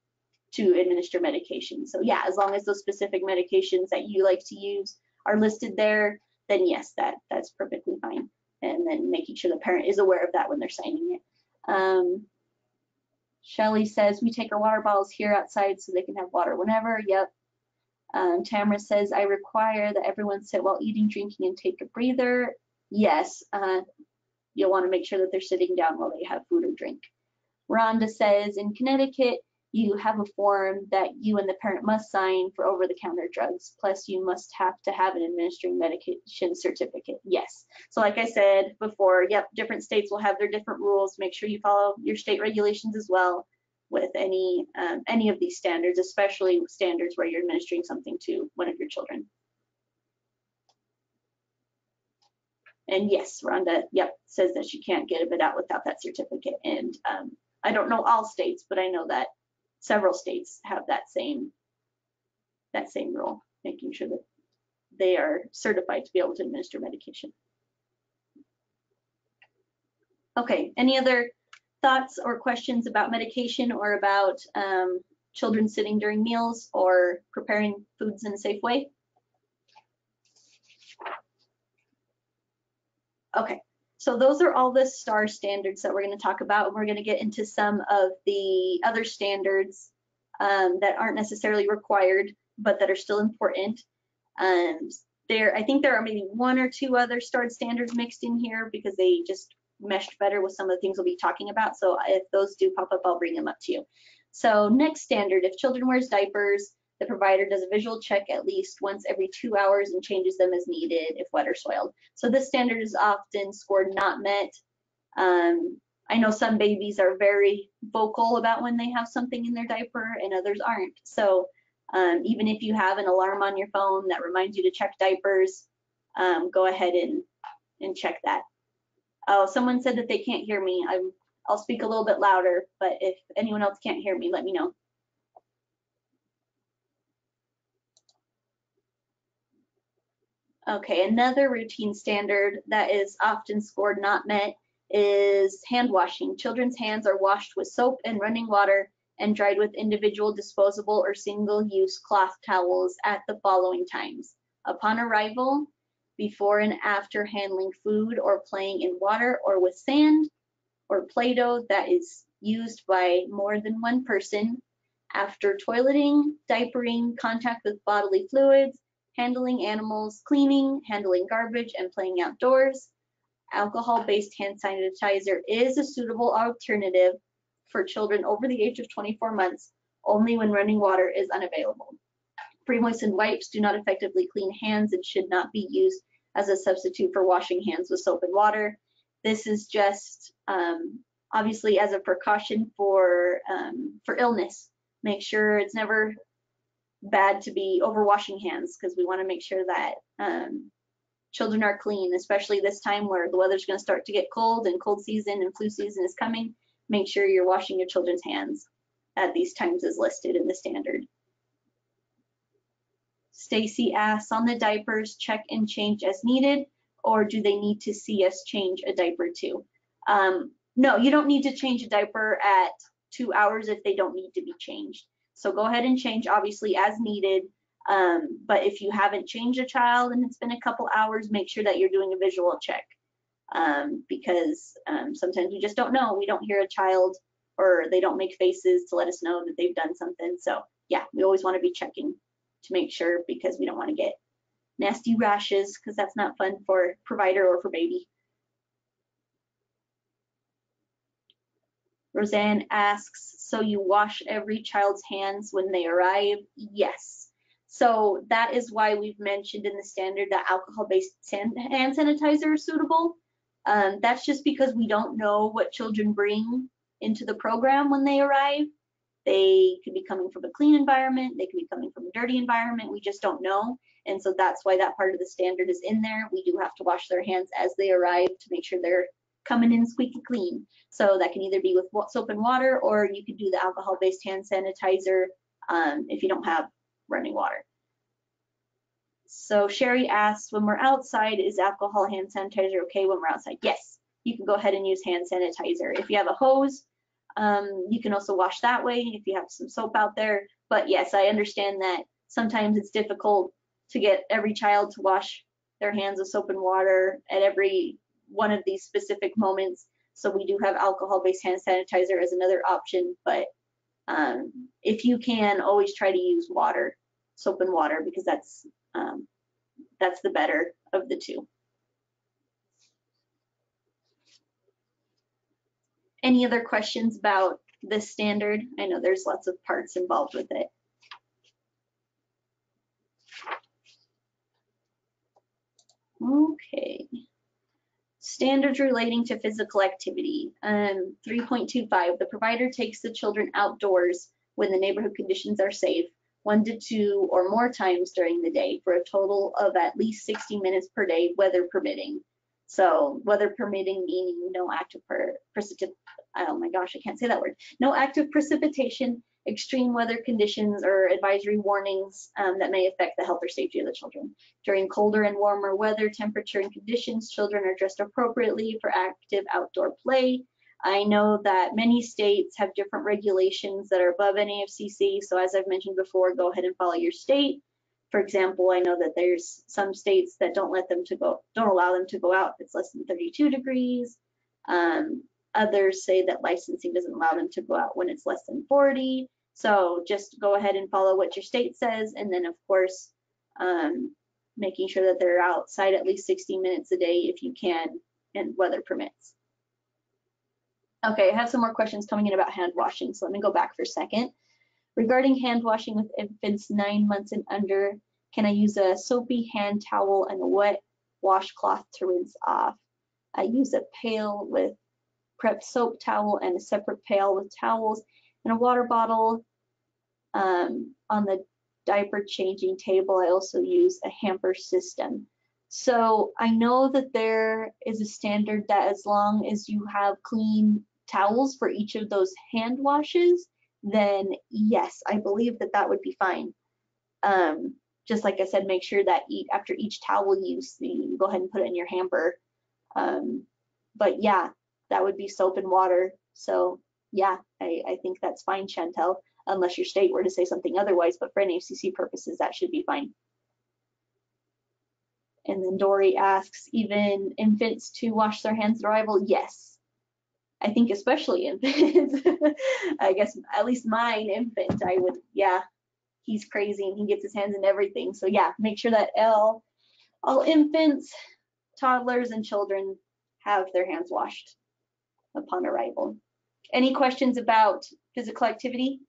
administer medication. So yeah, as long as those specific medications that you like to use are listed there, then yes, that's perfectly fine. And then making sure the parent is aware of that when they're signing it. Shelly says, we take our water bottles here outside so they can have water whenever. Yep. Tamara says, I require that everyone sit while eating, drinking, and take a breather. Yes, you'll want to make sure that they're sitting down while they have food or drink. Rhonda says, in Connecticut, you have a form that you and the parent must sign for over-the-counter drugs. Plus, you must have to have an administering medication certificate. Yes. So like I said before, yep, different states will have their different rules. Make sure you follow your state regulations as well. with any of these standards, especially standards where you're administering something to one of your children. And yes, Rhonda, yep, says that she can't get it out without that certificate. And I don't know all states, but I know that several states have that same rule, making sure that they are certified to be able to administer medication. Okay, any other thoughts or questions about medication or about children sitting during meals or preparing foods in a safe way? Okay, so those are all the STAR standards that we're going to talk about, and we're going to get into some of the other standards that aren't necessarily required, but that are still important. I think there are maybe one or two other STAR standards mixed in here because they just meshed better with some of the things we'll be talking about. So if those do pop up, I'll bring them up to you. So next standard, if children wears diapers, the provider does a visual check at least once every 2 hours and changes them as needed if wet or soiled. So this standard is often scored not met. I know some babies are very vocal about when they have something in their diaper and others aren't. So even if you have an alarm on your phone that reminds you to check diapers, go ahead and check that. Oh, someone said that they can't hear me. I'll speak a little bit louder, but if anyone else can't hear me, let me know. Okay, another routine standard that is often scored not met is hand washing. Children's hands are washed with soap and running water and dried with individual disposable or single-use cloth towels at the following times: upon arrival, before and after handling food or playing in water or with sand or Play-Doh that is used by more than one person, after toileting, diapering, contact with bodily fluids, handling animals, cleaning, handling garbage, and playing outdoors. Alcohol-based hand sanitizer is a suitable alternative for children over the age of 24 months, only when running water is unavailable. Pre-moistened wipes do not effectively clean hands and should not be used as a substitute for washing hands with soap and water. This is just obviously as a precaution for illness. Make sure it's never bad to be overwashing hands, because we want to make sure that children are clean, especially this time where the weather's going to start to get cold and cold season and flu season is coming. Make sure you're washing your children's hands at these times as listed in the standard. Stacy asks, on the diapers, check and change as needed, or do they need to see us change a diaper too? No, you don't need to change a diaper at 2 hours if they don't need to be changed. So go ahead and change, obviously, as needed. But if you haven't changed a child and it's been a couple hours, make sure that you're doing a visual check, because sometimes we just don't know. We don't hear a child, or they don't make faces to let us know that they've done something. So yeah, we always want to be checking to make sure, because we don't want to get nasty rashes, because that's not fun for provider or for baby. Roseanne asks, so you wash every child's hands when they arrive? Yes. So that is why we've mentioned in the standard that alcohol-based hand sanitizer is suitable. That's just because we don't know what children bring into the program when they arrive. They could be coming from a clean environment, they could be coming from a dirty environment, we just don't know. And so that's why that part of the standard is in there. We do have to wash their hands as they arrive to make sure they're coming in squeaky clean. So that can either be with soap and water, or you can do the alcohol-based hand sanitizer if you don't have running water. So Sherry asks, when we're outside, is alcohol hand sanitizer okay when we're outside? Yes, you can go ahead and use hand sanitizer. If you have a hose, you can also wash that way if you have some soap out there. But yes, I understand that sometimes it's difficult to get every child to wash their hands with soap and water at every one of these specific moments. So we do have alcohol-based hand sanitizer as another option, but if you can, always try to use water, soap and water, because that's the better of the two. Any other questions about this standard? I know there's lots of parts involved with it. Okay. Standards relating to physical activity. 3.25, the provider takes the children outdoors when the neighborhood conditions are safe, 1 to 2 or more times during the day for a total of at least 60 minutes per day, weather permitting. So weather permitting meaning no active oh my gosh, I can't say that word. No active precipitation, extreme weather conditions, or advisory warnings that may affect the health or safety of the children. During colder and warmer weather, temperature, and conditions, children are dressed appropriately for active outdoor play. I know that many states have different regulations that are above NAFCC, so as I've mentioned before, go ahead and follow your state. For example, I know that there's some states that don't allow them to go out if it's less than 32 degrees. Others say that licensing doesn't allow them to go out when it's less than 40. So just go ahead and follow what your state says, and then of course, making sure that they're outside at least 60 minutes a day if you can and weather permits. Okay, I have some more questions coming in about hand washing, so let me go back for a second. Regarding hand washing with infants 9 months and under, can I use a soapy hand towel and a wet washcloth to rinse off? I use a pail with prepped soap towel and a separate pail with towels and a water bottle. On the diaper changing table, I also use a hamper system. So I know that there is a standard that as long as you have clean towels for each of those hand washes, then yes, I believe that that would be fine. Just like I said, make sure that after each towel use, you go ahead and put it in your hamper. But yeah, that would be soap and water. So yeah, I think that's fine, Chantel, unless your state were to say something otherwise, but for NAFCC purposes, that should be fine. And then Dory asks, even infants to wash their hands at arrival? Yes. I think especially infants. I guess at least mine infant, I would, yeah, he's crazy and he gets his hands in everything. So yeah, make sure that all infants, toddlers, and children have their hands washed upon arrival. Any questions about physical activity?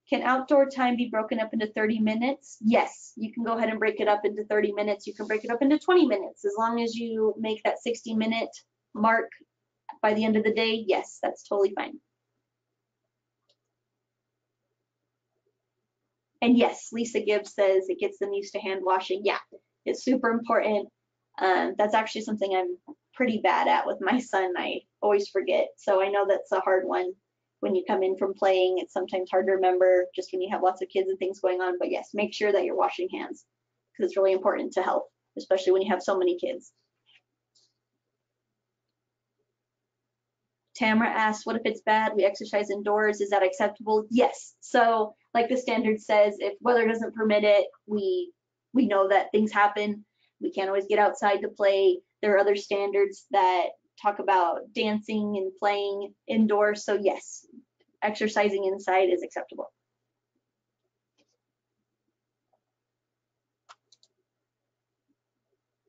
Can outdoor time be broken up into 30 minutes? Yes, you can go ahead and break it up into 30 minutes. You can break it up into 20 minutes. As long as you make that 60-minute mark by the end of the day, yes, that's totally fine. And yes, Lisa Gibbs says it gets them used to hand washing. Yeah, it's super important. That's actually something I'm pretty bad at with my son. I always forget. So I know that's a hard one. When you come in from playing, it's sometimes hard to remember just when you have lots of kids and things going on. But yes, make sure that you're washing hands because it's really important to health, especially when you have so many kids. Tamara asks, what if it's bad? We exercise indoors. Is that acceptable? Yes. So like the standard says, if weather doesn't permit it, we know that things happen. We can't always get outside to play. There are other standards that talk about dancing and playing indoors. So yes, exercising inside is acceptable.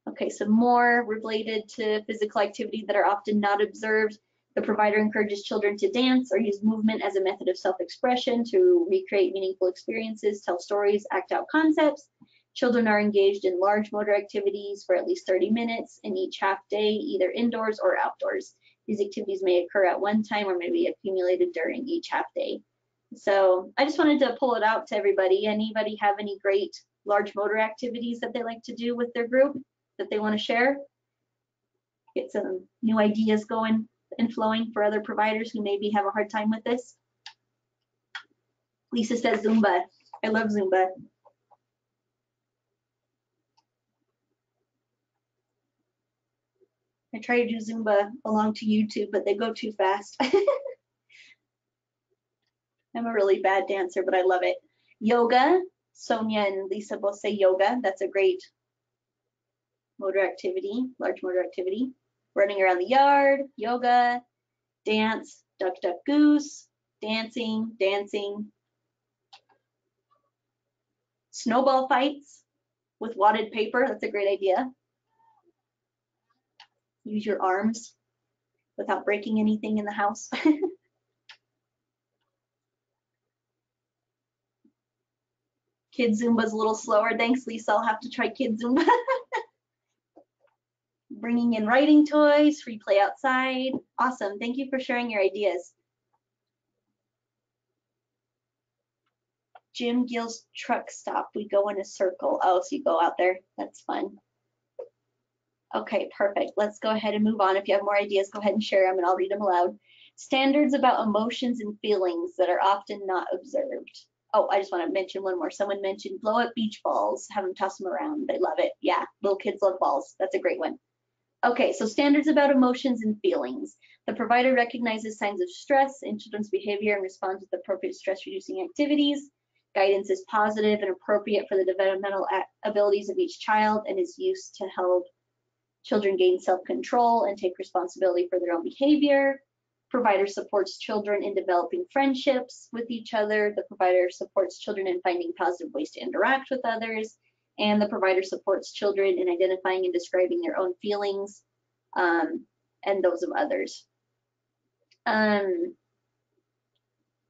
Okay, some more related to physical activity that are often not observed. The provider encourages children to dance or use movement as a method of self-expression to recreate meaningful experiences, tell stories, act out concepts. Children are engaged in large motor activities for at least 30 minutes in each half day, either indoors or outdoors. These activities may occur at one time or may be accumulated during each half day. So I just wanted to pull it out to everybody. Anybody have any great large motor activities that they like to do with their group that they want to share? Get some new ideas going and flowing for other providers who maybe have a hard time with this. Lisa says Zumba. I love Zumba. I try to do Zumba along to YouTube, but they go too fast. I'm a really bad dancer, but I love it. Yoga. Sonia and Lisa both say yoga. That's a great motor activity, large motor activity. Running around the yard, yoga, dance, duck, duck, goose, dancing. Snowball fights with wadded paper. That's a great idea. Use your arms without breaking anything in the house. Kid Zumba's a little slower. Thanks, Lisa. I'll have to try Kid Zumba. bringing in writing toys, free play outside. Awesome. Thank you for sharing your ideas. Jim Gill's truck stop. We go in a circle. Oh, so you go out there. That's fun. Okay, perfect. Let's go ahead and move on. If you have more ideas, go ahead and share them and I'll read them aloud. Standards about emotions and feelings that are often not observed. Oh, I just want to mention one more. Someone mentioned blow up beach balls, have them toss them around. They love it. Yeah, little kids love balls. That's a great one. Okay, so standards about emotions and feelings. The provider recognizes signs of stress in children's behavior and responds with appropriate stress-reducing activities. Guidance is positive and appropriate for the developmental abilities of each child and is used to help children gain self-control and take responsibility for their own behavior. Provider supports children in developing friendships with each other. The provider supports children in finding positive ways to interact with others. And the provider supports children in identifying and describing their own feelings and those of others.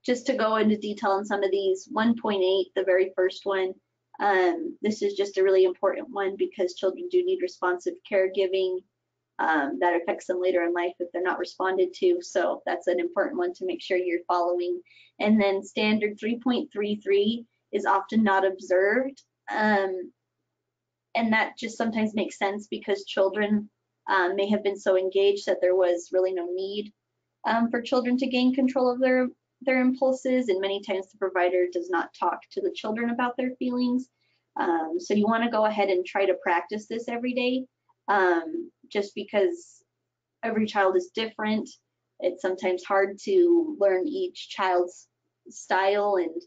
Just to go into detail on some of these, 1.8, the very first one, this is just a really important one because children do need responsive caregiving that affects them later in life if they're not responded to. So that's an important one to make sure you're following. And then standard 3.33 is often not observed. And that just sometimes makes sense because children may have been so engaged that there was really no need for children to gain control of their impulses, and many times the provider does not talk to the children about their feelings. So you want to go ahead and try to practice this every day, just because every child is different. It's sometimes hard to learn each child's style and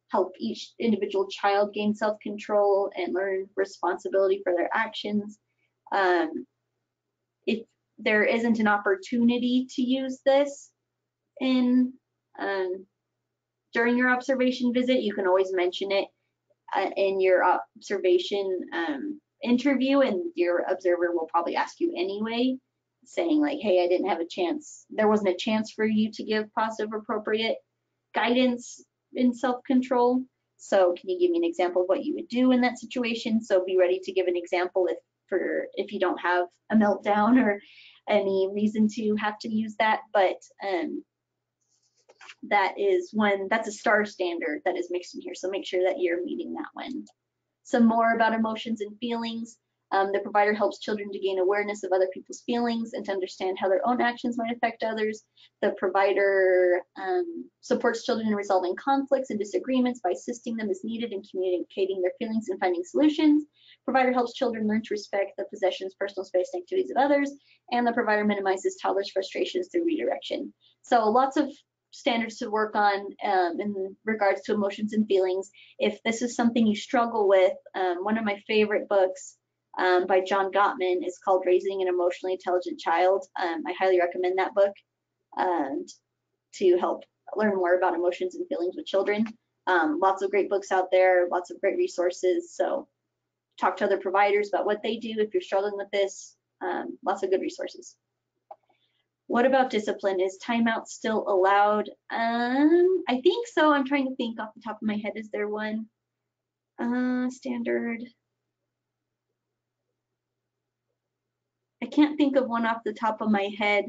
help each individual child gain self-control and learn responsibility for their actions. If there isn't an opportunity to use this during your observation visit, you can always mention it in your observation interview, and your observer will probably ask you anyway, saying like, hey, I didn't have a chance. There wasn't a chance for you to give positive, appropriate guidance in self-control. So can you give me an example of what you would do in that situation? So be ready to give an example if you don't have a meltdown or any reason to have to use that. But that's a STAR standard that is mixed in here. So make sure that you're meeting that one. Some more about emotions and feelings. The provider helps children to gain awareness of other people's feelings and to understand how their own actions might affect others. The provider supports children in resolving conflicts and disagreements by assisting them as needed in communicating their feelings and finding solutions. Provider helps children learn to respect the possessions, personal space, and activities of others. And the provider minimizes toddlers' frustrations through redirection. So lots of standards to work on in regards to emotions and feelings. If this is something you struggle with, one of my favorite books by John Gottman is called Raising an Emotionally Intelligent Child. I highly recommend that book to help learn more about emotions and feelings with children. Lots of great books out there, lots of great resources. So talk to other providers about what they do if you're struggling with this. Lots of good resources. What about discipline? Is timeout still allowed? I think so. I'm trying to think off the top of my head. Is there one? Standard. I can't think of one off the top of my head.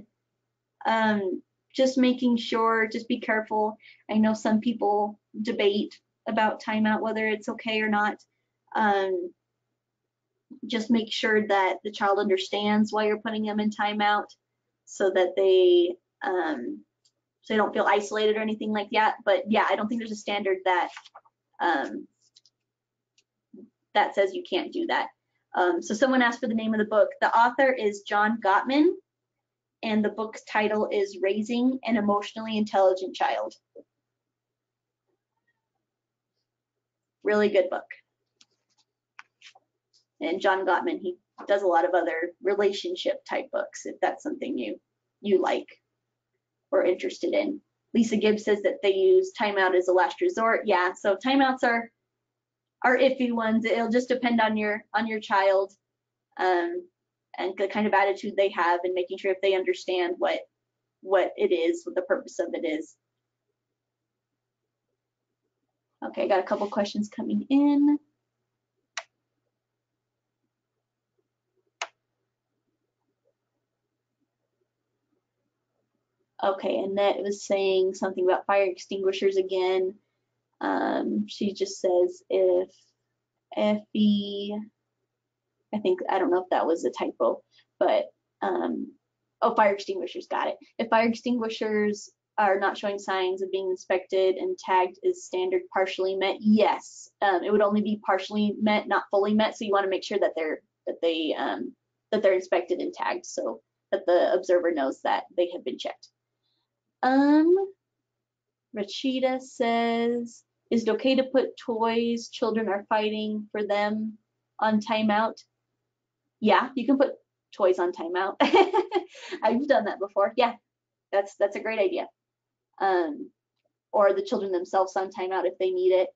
Just making sure, just be careful. I know some people debate about timeout, whether it's okay or not. Just make sure that the child understands why you're putting them in timeout, so that they don't feel isolated or anything like that. But yeah, I don't think there's a standard that that says you can't do that. So someone asked for the name of the book. The author is John Gottman, and the book's title is Raising an Emotionally Intelligent Child. Really good book. And John Gottman, he does a lot of other relationship type books, if that's something you like or interested in. Lisa Gibbs says that they use timeout as a last resort. Yeah, so timeouts are iffy ones. It'll just depend on your child and the kind of attitude they have, and making sure if they understand what it is, what the purpose of it is. Okay, I got a couple questions coming in. Okay, Annette was saying something about fire extinguishers again. She just says if Effie, I think, I don't know if that was a typo, but, oh, fire extinguishers, got it. If fire extinguishers are not showing signs of being inspected and tagged as standard partially met, yes, it would only be partially met, not fully met. So you want to make sure that they're inspected and tagged so that the observer knows that they have been checked. Rachida says, is it okay to put toys children are fighting for them on timeout? Yeah, you can put toys on timeout. I've done that before. Yeah, that's a great idea. Or the children themselves on timeout if they need it.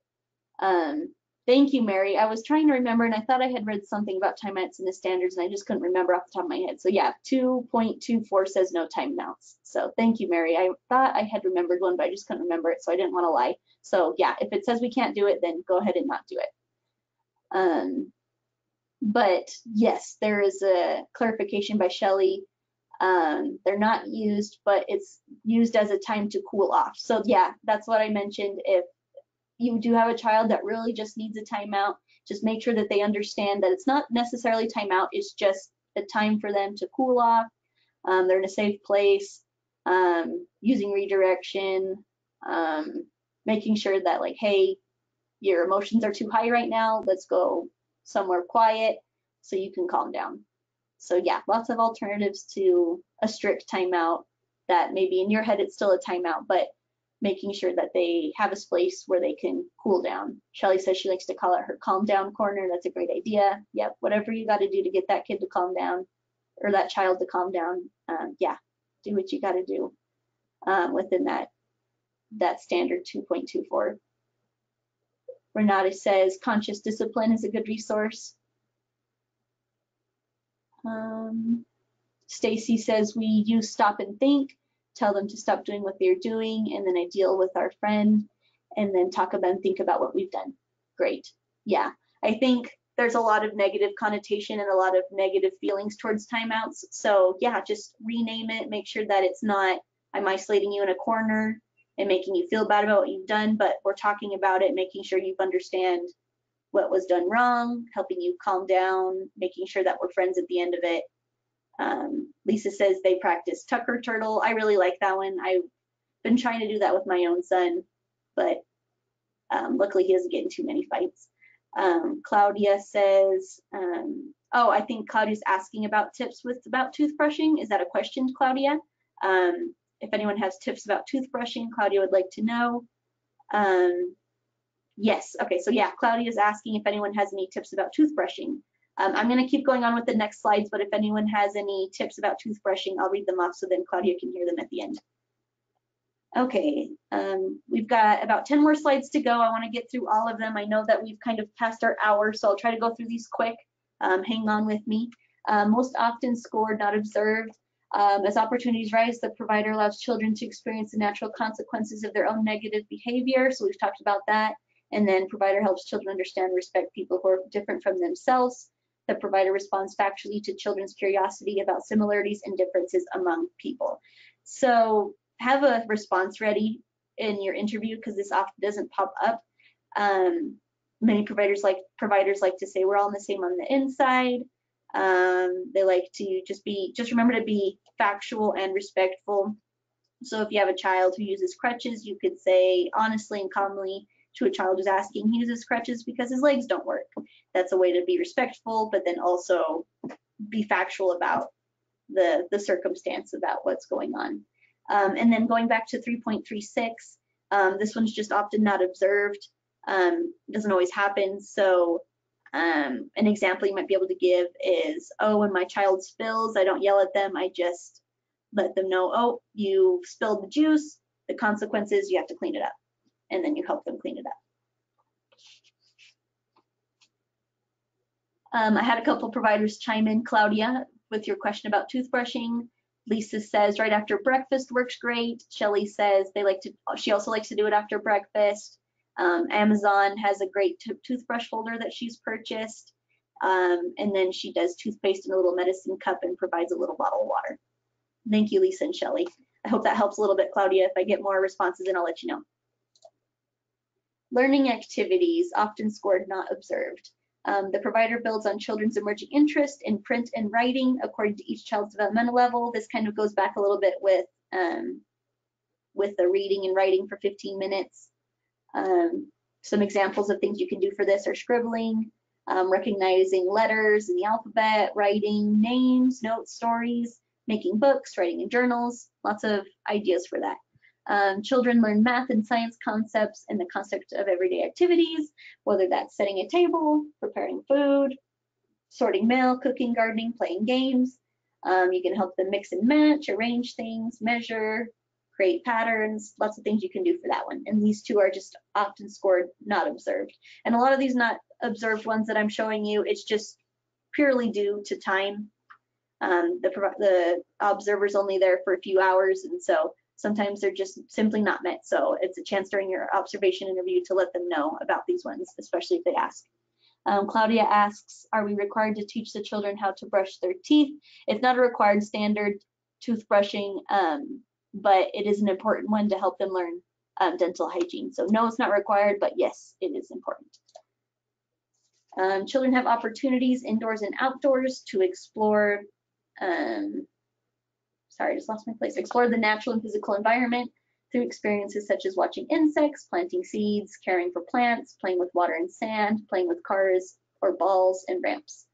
Thank you, Mary. I was trying to remember, and I thought I had read something about timeouts in the standards, and I just couldn't remember off the top of my head. So yeah, 2.24 says no timeouts. So thank you, Mary. I thought I had remembered one, but I just couldn't remember it, so I didn't want to lie. So yeah, if it says we can't do it, then go ahead and not do it. But yes, there is a clarification by Shelley. They're not used, but it's used as a time to cool off. So yeah, that's what I mentioned. If you do have a child that really just needs a timeout, just make sure that they understand that it's not necessarily timeout, it's just a time for them to cool off. They're in a safe place, using redirection, making sure that like, hey, your emotions are too high right now, let's go somewhere quiet so you can calm down. So yeah, lots of alternatives to a strict timeout that maybe in your head it's still a timeout, but making sure that they have a space where they can cool down. Shelly says she likes to call it her calm down corner. That's a great idea. Yep, whatever you got to do to get that kid to calm down or that child to calm down, yeah, do what you got to do within that standard 2.24. Renata says conscious discipline is a good resource. Stacy says we use stop and think, tell them to stop doing what they're doing, and then I deal with our friend and then talk about and think about what we've done. Great. Yeah, I think there's a lot of negative connotation and a lot of negative feelings towards timeouts. So yeah, just rename it, make sure that it's not I'm isolating you in a corner and making you feel bad about what you've done, but we're talking about it, making sure you understand what was done wrong, helping you calm down, making sure that we're friends at the end of it. Lisa says they practice Tucker Turtle. I really like that one. I've been trying to do that with my own son, but luckily he doesn't get in too many fights. Claudia says, oh, I think Claudia's asking about tips about toothbrushing. Is that a question, Claudia? If anyone has tips about toothbrushing, Claudia would like to know. Yes, okay, so yeah, Claudia's asking if anyone has any tips about toothbrushing. I'm going to keep going on with the next slides, but if anyone has any tips about toothbrushing, I'll read them off so then Claudia can hear them at the end. Okay, we've got about 10 more slides to go. I want to get through all of them. I know that we've kind of passed our hour, so I'll try to go through these quick. Hang on with me. Most often scored, not observed. As opportunities rise, the provider allows children to experience the natural consequences of their own negative behavior. So we've talked about that. And then provider helps children understand and respect people who are different from themselves. The provider responds factually to children's curiosity about similarities and differences among people. So have a response ready in your interview because this often doesn't pop up. Many providers like to say we're all the same on the inside. They like to just remember to be factual and respectful. So if you have a child who uses crutches, you could say honestly and calmly to a child who's asking, he uses crutches because his legs don't work. That's a way to be respectful, but then also be factual about the circumstance about what's going on. And then going back to 3.36, this one's just often not observed. Doesn't always happen. So an example you might be able to give is, oh, when my child spills, I don't yell at them. I just let them know, oh, you spilled the juice. The consequences, you have to clean it up. And then you help them clean it up. I had a couple providers chime in, Claudia, with your question about toothbrushing. Lisa says right after breakfast works great. Shelly says she also likes to do it after breakfast. Amazon has a great toothbrush holder that she's purchased. And then she does toothpaste in a little medicine cup and provides a little bottle of water. Thank you, Lisa and Shelly. I hope that helps a little bit, Claudia. If I get more responses, then I'll let you know. Learning activities often scored not observed. The provider builds on children's emerging interest in print and writing according to each child's developmental level. This kind of goes back a little bit with the reading and writing for 15 minutes. Some examples of things you can do for this are scribbling, recognizing letters in the alphabet, writing names, notes, stories, making books, writing in journals, lots of ideas for that. Children learn math and science concepts in the context of everyday activities, whether that's setting a table, preparing food, sorting mail, cooking, gardening, playing games. You can help them mix and match, arrange things, measure, create patterns, lots of things you can do for that one. And these two are just often scored not observed. And a lot of these not observed ones that I'm showing you, it's just purely due to time. The observer's only there for a few hours, and so sometimes they're just simply not met. So it's a chance during your observation interview to let them know about these ones, especially if they ask. Claudia asks, are we required to teach the children how to brush their teeth? It's not a required standard toothbrushing, but it is an important one to help them learn dental hygiene. So no, it's not required, but yes, it is important. Children have opportunities indoors and outdoors to explore, sorry, I just lost my place. Explore the natural and physical environment through experiences such as watching insects, planting seeds, caring for plants, playing with water and sand, playing with cars or balls and ramps.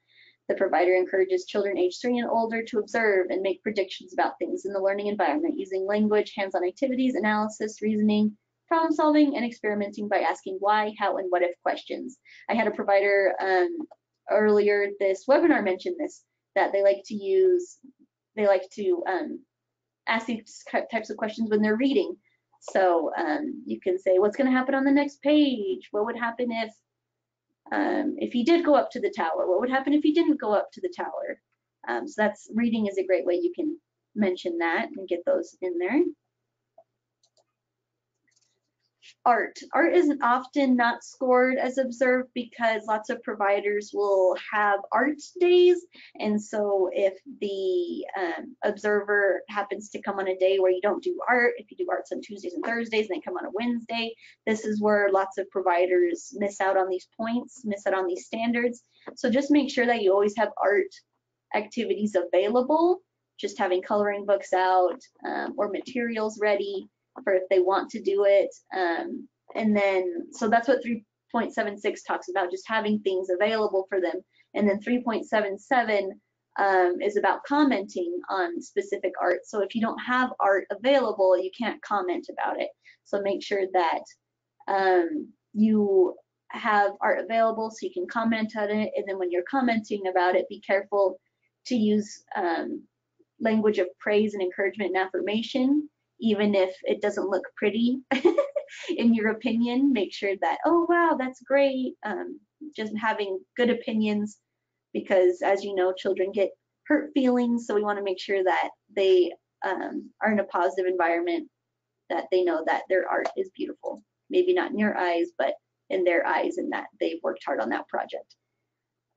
The provider encourages children age 3 and older to observe and make predictions about things in the learning environment using language, hands-on activities, analysis, reasoning, problem solving, and experimenting by asking why, how, and what if questions. I had a provider earlier this webinar mention this, that they like to ask these types of questions when they're reading. So you can say, what's going to happen on the next page? What would happen if he did go up to the tower? What would happen if he didn't go up to the tower? So that's, reading is a great way you can mention that and get those in there. Art is often not scored as observed because lots of providers will have art days, and so if the observer happens to come on a day where you don't do art, if you do arts on Tuesdays and Thursdays and they come on a Wednesday, this is where lots of providers miss out on these points, miss out on these standards. So just make sure that you always have art activities available, just having coloring books out or materials ready for if they want to do it. And then, so that's what 3.76 talks about, just having things available for them. And then 3.77 is about commenting on specific art. So if you don't have art available, you can't comment about it. So make sure that you have art available so you can comment on it. And then when you're commenting about it, be careful to use language of praise and encouragement and affirmation. Even if it doesn't look pretty in your opinion, make sure that, oh wow, that's great. Just having good opinions, because as you know, children get hurt feelings, so we want to make sure that they are in a positive environment, that they know that their art is beautiful. Maybe not in your eyes, but in their eyes, and that they've worked hard on that project.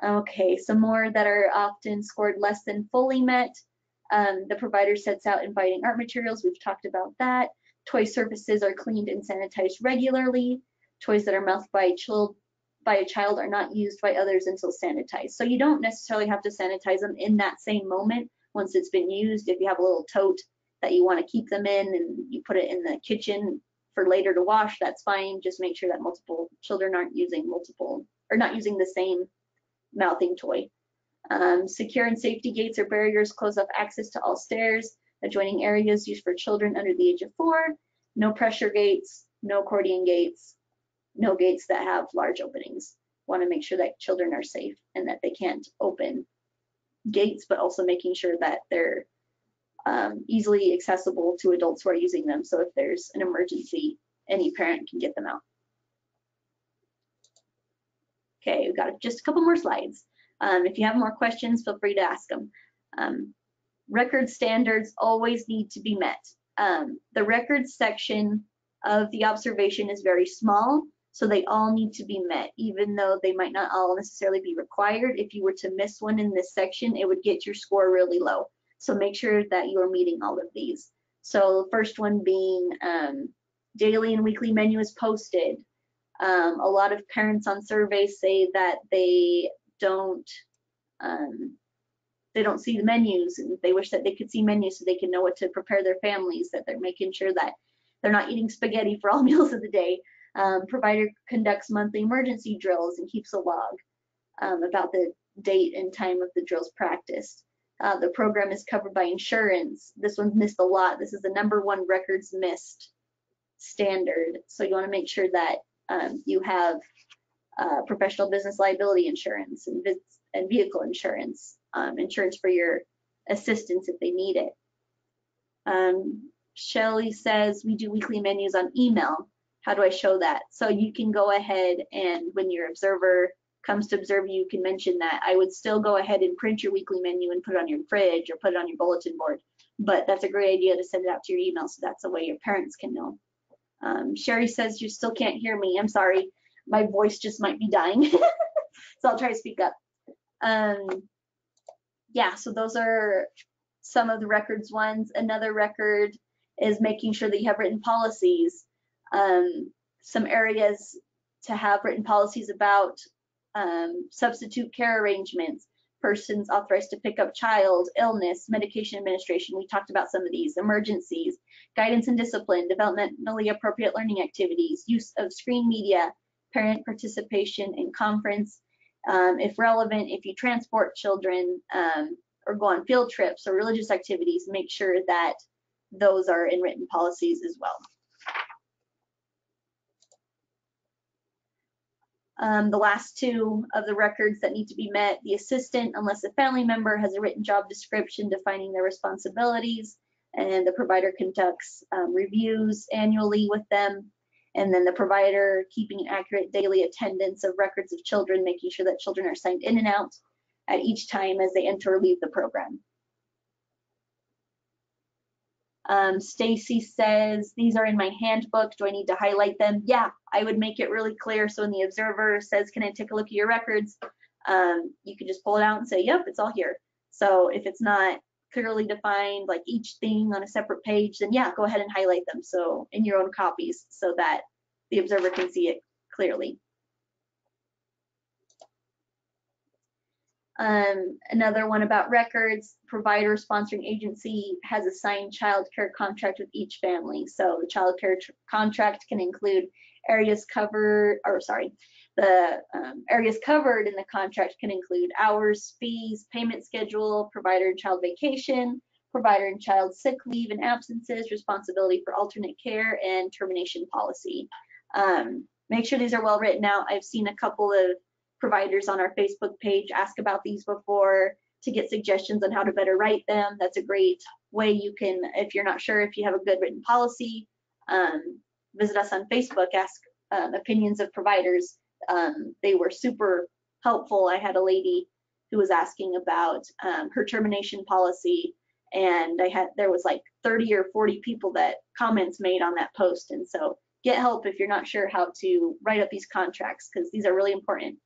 Okay, some more that are often scored less than fully met. The provider sets out inviting art materials. We've talked about that. Toy surfaces are cleaned and sanitized regularly. Toys that are mouthed by a child are not used by others until sanitized. So you don't necessarily have to sanitize them in that same moment once it's been used. If you have a little tote that you want to keep them in and you put it in the kitchen for later to wash, that's fine. Just make sure that multiple children aren't using not using the same mouthing toy. Secure and safety gates or barriers close off access to all stairs, adjoining areas used for children under the age of 4. No pressure gates, no accordion gates, no gates that have large openings. Want to make sure that children are safe and that they can't open gates, but also making sure that they're easily accessible to adults who are using them. So if there's an emergency, any parent can get them out. Okay, we've got just a couple more slides. If you have more questions, feel free to ask them. Record standards always need to be met. The records section of the observation is very small, so they all need to be met, even though they might not all necessarily be required. If you were to miss one in this section, it would get your score really low. So make sure that you are meeting all of these. So the first one being daily and weekly menu is posted. A lot of parents on surveys say that they don't see the menus, and they wish that they could see menus so they can know what to prepare their families, that they're making sure that they're not eating spaghetti for all meals of the day. Provider conducts monthly emergency drills and keeps a log about the date and time of the drills practiced. The program is covered by insurance. This one's missed a lot. This is the #1 records missed standard. So you want to make sure that you have professional business liability insurance and vehicle insurance, insurance for your assistants if they need it. Shelly says, we do weekly menus on email. How do I show that? So you can go ahead, and when your observer comes to observe you, you can mention that. I would still go ahead and print your weekly menu and put it on your fridge or put it on your bulletin board, but that's a great idea to send it out to your email, so that's a way your parents can know. Sherry says you still can't hear me. I'm sorry, my voice just might be dying. So I'll try to speak up. Yeah, so those are some of the records ones. Another record is making sure that you have written policies. Some areas to have written policies about substitute care arrangements, persons authorized to pick up child, illness, medication administration. We talked about some of these. Emergencies, guidance and discipline, developmentally appropriate learning activities, use of screen media, parent participation in conference, if relevant, if you transport children or go on field trips or religious activities, make sure that those are in written policies as well. The last two of the records that need to be met, the assistant, unless a family member has a written job description defining their responsibilities, and the provider conducts reviews annually with them, and then the provider keeping an accurate daily attendance of records of children, making sure that children are signed in and out at each time as they enter or leave the program. Stacy says, these are in my handbook. Do I need to highlight them? Yeah, I would make it really clear. So when the observer says, can I take a look at your records? You can just pull it out and say, yep, it's all here. So if it's not clearly defined, like each thing on a separate page, then yeah, go ahead and highlight them. So in your own copies so that the observer can see it clearly. Another one about records, provider sponsoring agency has a signed child care contract with each family. So the child care contract can include areas covered, or sorry, the areas covered in the contract can include hours, fees, payment schedule, provider and child vacation, provider and child sick leave and absences, responsibility for alternate care, and termination policy. Make sure these are well written out. I've seen a couple of providers on our Facebook page ask about these before to get suggestions on how to better write them. That's a great way you can, if you're not sure if you have a good written policy, visit us on Facebook, ask opinions of providers. They were super helpful. I had a lady who was asking about her termination policy, and there was like 30 or 40 people that comments made on that post. And so get help if you're not sure how to write up these contracts, because these are really important.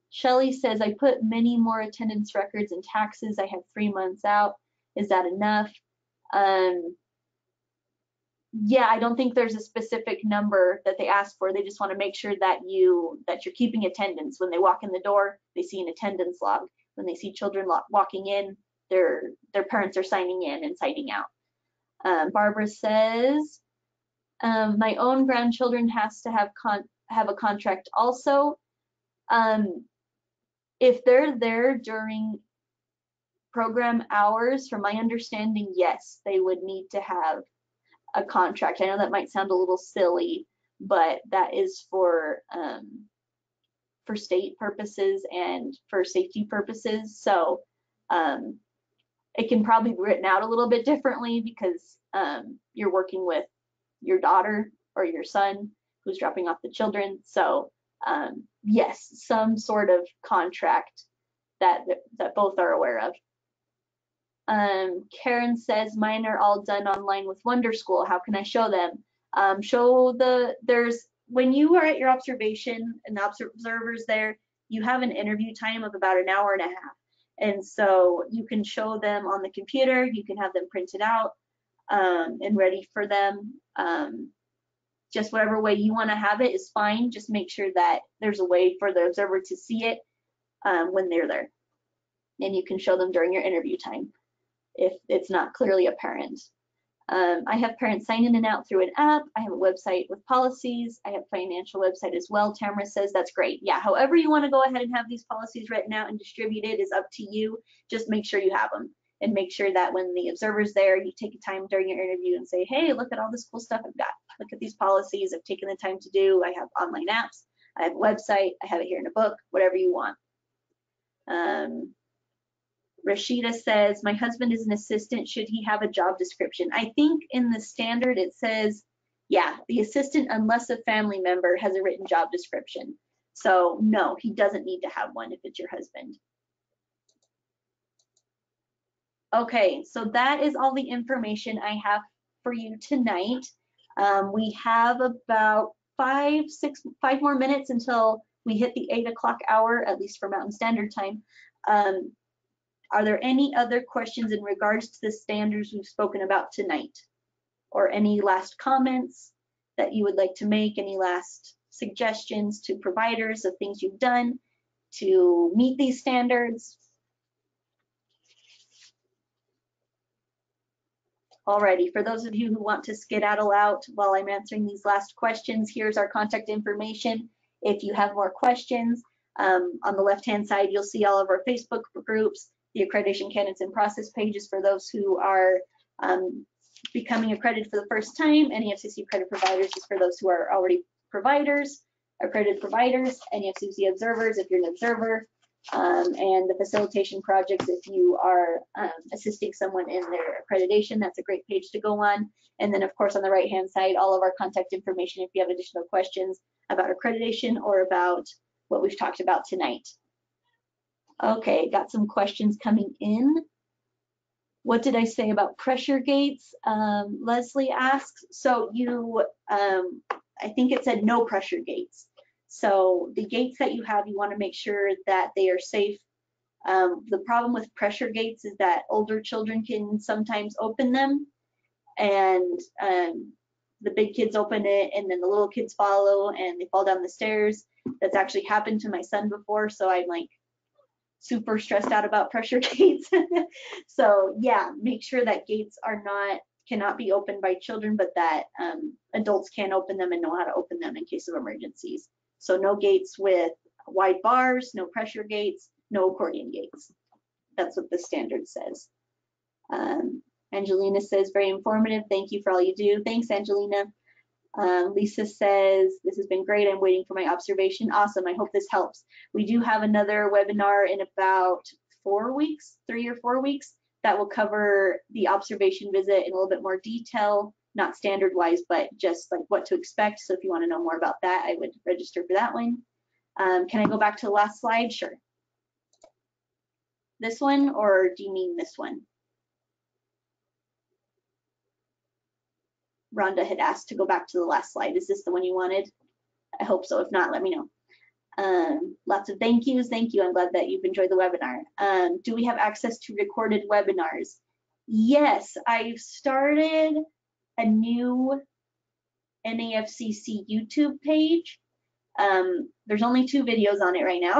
Shelly says, I put many more attendance records and taxes. I have 3 months out. Is that enough? Yeah, I don't think there's a specific number that they ask for. They just want to make sure that you're keeping attendance. When they walk in the door, they see an attendance log. When they see children walking in, their parents are signing in and signing out. Barbara says, my own grandchildren has to have a contract also. If they're there during program hours, from my understanding, yes, they would need to have a contract. I know that might sound a little silly, but that is for state purposes and for safety purposes. So it can probably be written out a little bit differently because you're working with your daughter or your son who's dropping off the children. So yes, some sort of contract that both are aware of. Karen says, mine are all done online with Wonder School. How can I show them? When you are at your observation and the observers there, you have an interview time of about 1.5 hours. And so you can show them on the computer, you can have them printed out and ready for them. Just whatever way you want to have it is fine. Just make sure that there's a way for the observer to see it when they're there. And you can show them during your interview time if it's not clearly apparent. I have parents sign in and out through an app. I have a website with policies. I have a financial website as well. Tamara says that's great. Yeah, however you want to go ahead and have these policies written out and distributed is up to you. Just make sure you have them and make sure that when the observer's there, you take a time during your interview and say, hey, look at all this cool stuff I've got. Look at these policies I've taken the time to do. I have online apps. I have a website. I have it here in a book, whatever you want. Rashida says, my husband is an assistant. Should he have a job description? I think in the standard it says, yeah, the assistant, unless a family member has a written job description. So no, he doesn't need to have one if it's your husband. Okay, so that is all the information I have for you tonight. We have about 5 more minutes until we hit the 8 o'clock hour, at least for Mountain Standard Time. Are there any other questions in regards to the standards we've spoken about tonight? Or any last comments that you would like to make? Any last suggestions to providers of things you've done to meet these standards? Alrighty, for those of you who want to skedaddle out while I'm answering these last questions, here's our contact information. If you have more questions, on the left-hand side, you'll see all of our Facebook groups, the accreditation candidates in process pages for those who are becoming accredited for the first time. NAFCC accredited providers is for those who are already providers, accredited providers. NAFCC observers if you're an observer, and the facilitation projects if you are assisting someone in their accreditation. That's a great page to go on. And then of course on the right-hand side, all of our contact information if you have additional questions about accreditation or about what we've talked about tonight. Okay, got some questions coming in. What did I say about pressure gates? Leslie asks, so you, I think it said no pressure gates. So the gates that you have, you want to make sure that they are safe. The problem with pressure gates is that older children can sometimes open them, and the big kids open it and then the little kids follow and they fall down the stairs. That's actually happened to my son before, so I'm like super stressed out about pressure gates. So yeah, make sure that gates are cannot be opened by children, but that adults can open them and know how to open them in case of emergencies. So no gates with wide bars, no pressure gates, no accordion gates. That's what the standard says. Angelina says, very informative. Thank you for all you do. Thanks, Angelina. Lisa says, this has been great. I'm waiting for my observation. Awesome. I hope this helps. We do have another webinar in about 4 weeks, 3 or 4 weeks, that will cover the observation visit in a little bit more detail, not standard wise, but just like what to expect. So if you want to know more about that, I would register for that one. Can I go back to the last slide? Sure. This one, or do you mean this one? Rhonda had asked to go back to the last slide. Is this the one you wanted? I hope so. If not, let me know. Lots of thank yous. Thank you. I'm glad that you've enjoyed the webinar. Do we have access to recorded webinars? Yes, I've started a new NAFCC YouTube page. There's only 2 videos on it right now,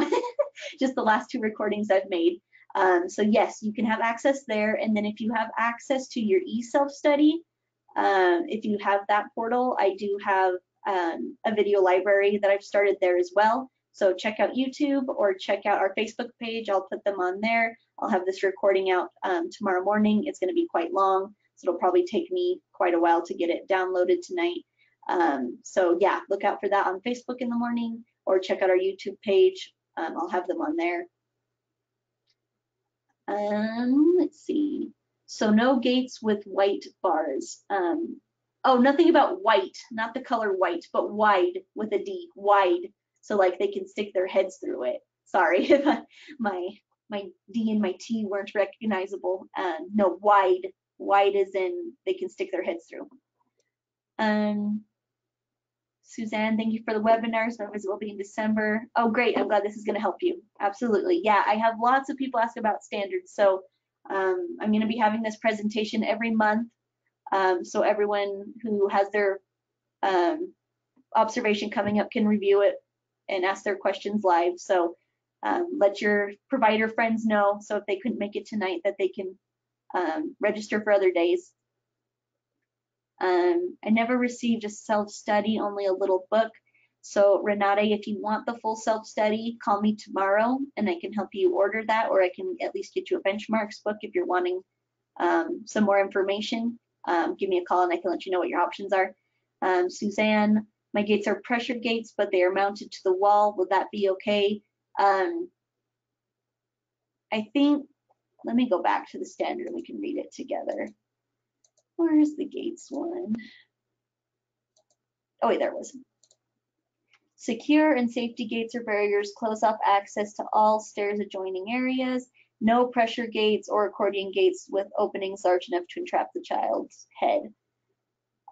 just the last 2 recordings I've made. So yes, you can have access there. And then if you have access to your e-self-study, if you have that portal, I do have a video library that I've started there as well. So check out YouTube or check out our Facebook page. I'll put them on there. I'll have this recording out tomorrow morning. It's going to be quite long, so it'll probably take me quite a while to get it downloaded tonight. So yeah, look out for that on Facebook in the morning, or check out our YouTube page. I'll have them on there. Let's see. So no gates with white bars. Oh, nothing about white, not the color white, but wide with a D, wide. So like they can stick their heads through it. Sorry, my D and my T weren't recognizable. No, wide. Wide as in they can stick their heads through. Suzanne, thank you for the webinars. My visit will be in December. Oh, great. I'm glad this is going to help you. Absolutely. Yeah, I have lots of people ask about standards. So I'm going to be having this presentation every month. So everyone who has their observation coming up can review it and ask their questions live. So let your provider friends know, so if they couldn't make it tonight, that they can register for other days. I never received a self-study, only a little book. So Renate, if you want the full self-study, call me tomorrow and I can help you order that, or I can at least get you a benchmarks book if you're wanting some more information. Give me a call and I can let you know what your options are. Suzanne, my gates are pressure gates, but they are mounted to the wall. Will that be okay? I think, let me go back to the standard and we can read it together. Where's the gates one? Oh wait, there it was. Secure and safety gates or barriers close off access to all stairs adjoining areas. No pressure gates or accordion gates with openings large enough to entrap the child's head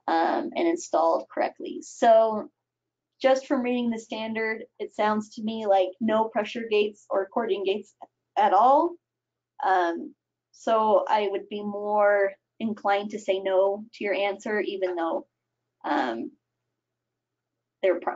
and installed correctly. So just from reading the standard, it sounds to me like no pressure gates or accordion gates at all. So I would be more inclined to say no to your answer, even though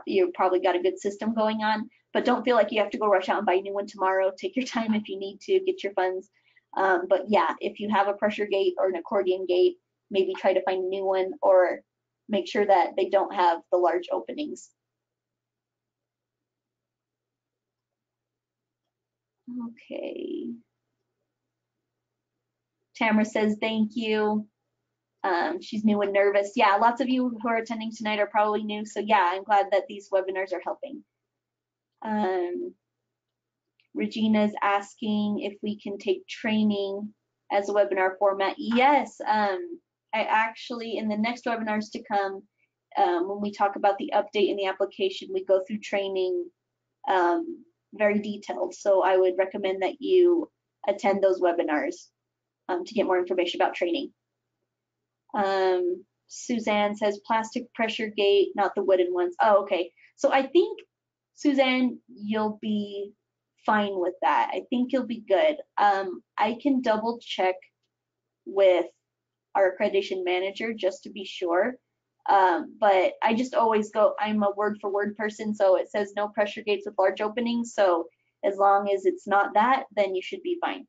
you probably got a good system going on. But don't feel like you have to go rush out and buy a new one tomorrow. Take your time if you need to, get your funds. But yeah, if you have a pressure gate or an accordion gate, maybe try to find a new one, or make sure that they don't have the large openings. Okay. Tamara says thank you. She's new and nervous. Yeah, lots of you who are attending tonight are probably new. So yeah, I'm glad that these webinars are helping. Regina's asking if we can take training as a webinar format. Yes, I actually, in the next webinars to come, when we talk about the update in the application, we go through training very detailed. So I would recommend that you attend those webinars to get more information about training. Suzanne says plastic pressure gate, not the wooden ones. Oh, okay. So I think, Suzanne, you'll be fine with that. I think you'll be good. I can double check with our accreditation manager just to be sure. But I just always go, I'm a word for word person, so it says no pressure gates with large openings. So as long as it's not that, then you should be fine.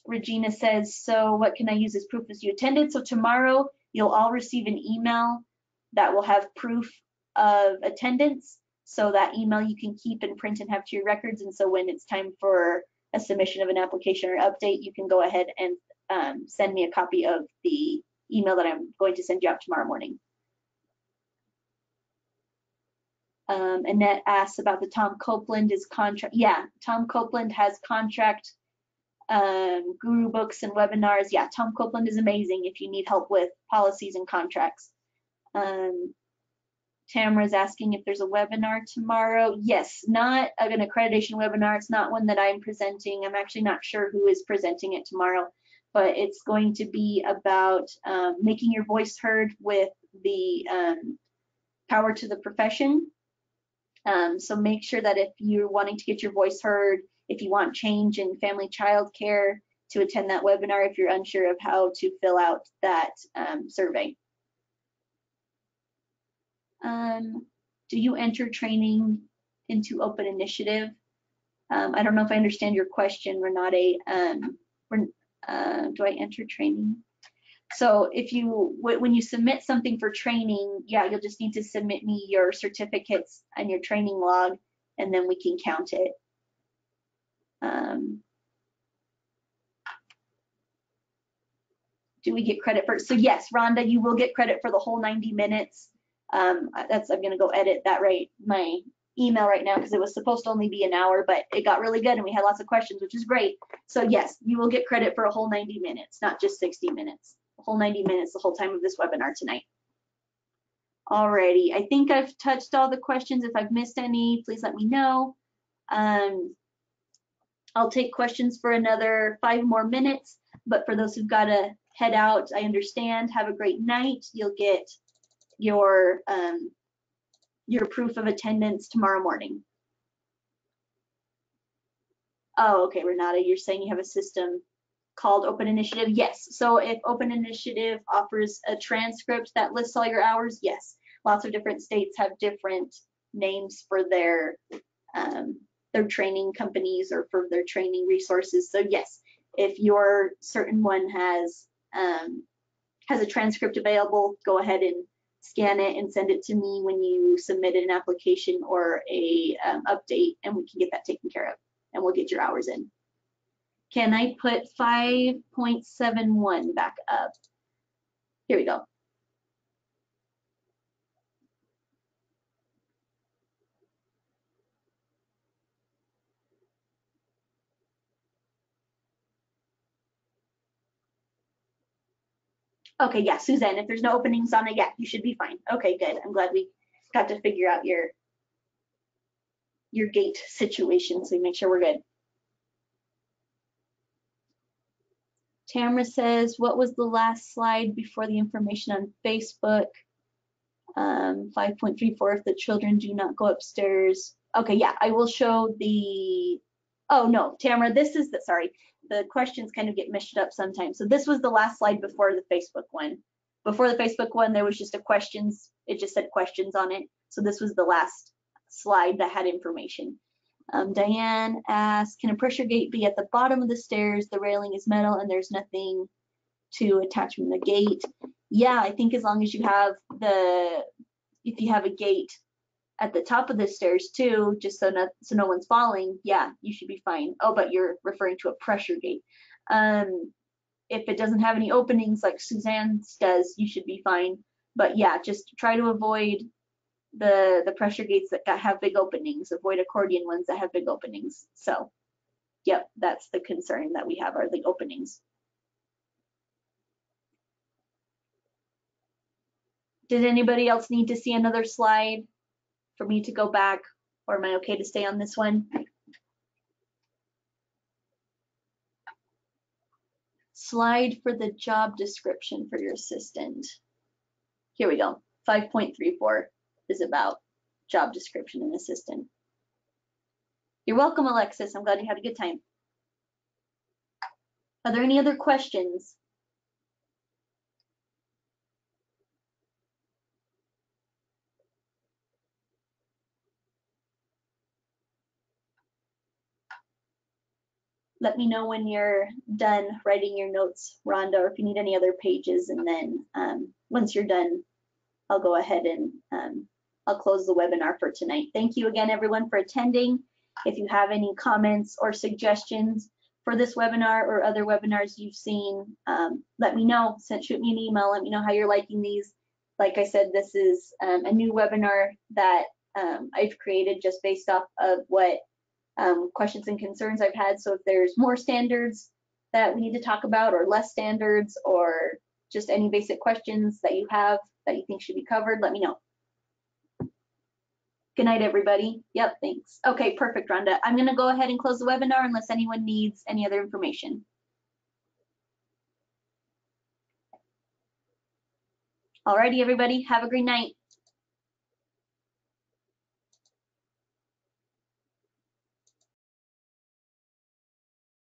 Regina says, so what can I use as proof as you attended? So tomorrow you'll all receive an email that will have proof of attendance. So that email you can keep and print and have to your records. And so when it's time for a submission of an application or update, you can go ahead and send me a copy of the email that I'm going to send you out tomorrow morning. Annette asks about the Tom Copeland is contract. Yeah, Tom Copeland has contract guru books and webinars. Yeah, Tom Copeland is amazing if you need help with policies and contracts. Tamara's asking if there's a webinar tomorrow. Yes, not an accreditation webinar. It's not one that I'm presenting. I'm actually not sure who is presenting it tomorrow, but it's going to be about making your voice heard with the power to the profession. So make sure that if you're wanting to get your voice heard, if you want change in family child care, to attend that webinar if you're unsure of how to fill out that survey. Do you enter training into open initiative? I don't know if I understand your question, Renate. Do I enter training? So if you, when you submit something for training, yeah, you'll just need to submit me your certificates and your training log, and then we can count it. Do we get credit for, so yes, Rhonda, you will get credit for the whole 90 minutes. I'm gonna go edit that my email right now, because it was supposed to only be an hour, but it got really good and we had lots of questions, which is great. So yes, you will get credit for a whole 90 minutes, not just 60 minutes. A whole 90 minutes the whole time of this webinar tonight. Alrighty, I think I've touched all the questions. If I've missed any, please let me know. I'll take questions for another 5 more minutes, but for those who've got to head out, I understand. Have a great night. You'll get your proof of attendance tomorrow morning. Oh, okay, Renata, you're saying you have a system called Open Initiative? Yes. So if Open Initiative offers a transcript that lists all your hours, yes. Lots of different states have different names for their training companies or for their training resources. So yes, if your certain one has a transcript available, go ahead and scan it and send it to me when you submit an application or a update, and we can get that taken care of, and we'll get your hours in. Can I put 5.71 back up? Here we go. Okay, yeah, Suzanne, if there's no openings on it, yeah, you should be fine. Okay, good. I'm glad we got to figure out your gate situation, so we make sure we're good. Tamara says, what was the last slide before the information on Facebook? 5.34, if the children do not go upstairs. Okay, yeah, I will show the, oh no, Tamara, this is the, sorry, the questions kind of get mixed up sometimes. So this was the last slide before the Facebook one. Before the Facebook one, there was just a questions, it just said questions on it. So this was the last slide that had information. Diane asked, can a pressure gate be at the bottom of the stairs? The railing is metal and there's nothing to attach from the gate. Yeah, I think as long as you have if you have a gate at the top of the stairs too, just so no one's falling, yeah, you should be fine. Oh, but you're referring to a pressure gate. If it doesn't have any openings like Suzanne's does, you should be fine. But yeah, just try to avoid the pressure gates that have big openings. Avoid accordion ones that have big openings. So, yep, that's the concern that we have, are the openings. Did anybody else need to see another slide for me to go back, or am I okay to stay on this one? Slide for the job description for your assistant. Here we go. 5.34 is about job description and assistant. You're welcome, Alexis. I'm glad you had a good time. Are there any other questions? Let me know when you're done writing your notes, Rhonda, or if you need any other pages, and then once you're done, I'll go ahead and I'll close the webinar for tonight. Thank you again, everyone, for attending. If you have any comments or suggestions for this webinar or other webinars you've seen, let me know. Shoot me an email. Let me know how you're liking these. Like I said, this is a new webinar that I've created just based off of what questions and concerns I've had. So if there's more standards that we need to talk about, or less standards, or just any basic questions that you have that you think should be covered, let me know. Good night, everybody. Yep, thanks. Okay, perfect, Rhonda. I'm going to go ahead and close the webinar unless anyone needs any other information. Alrighty, everybody. Have a great night.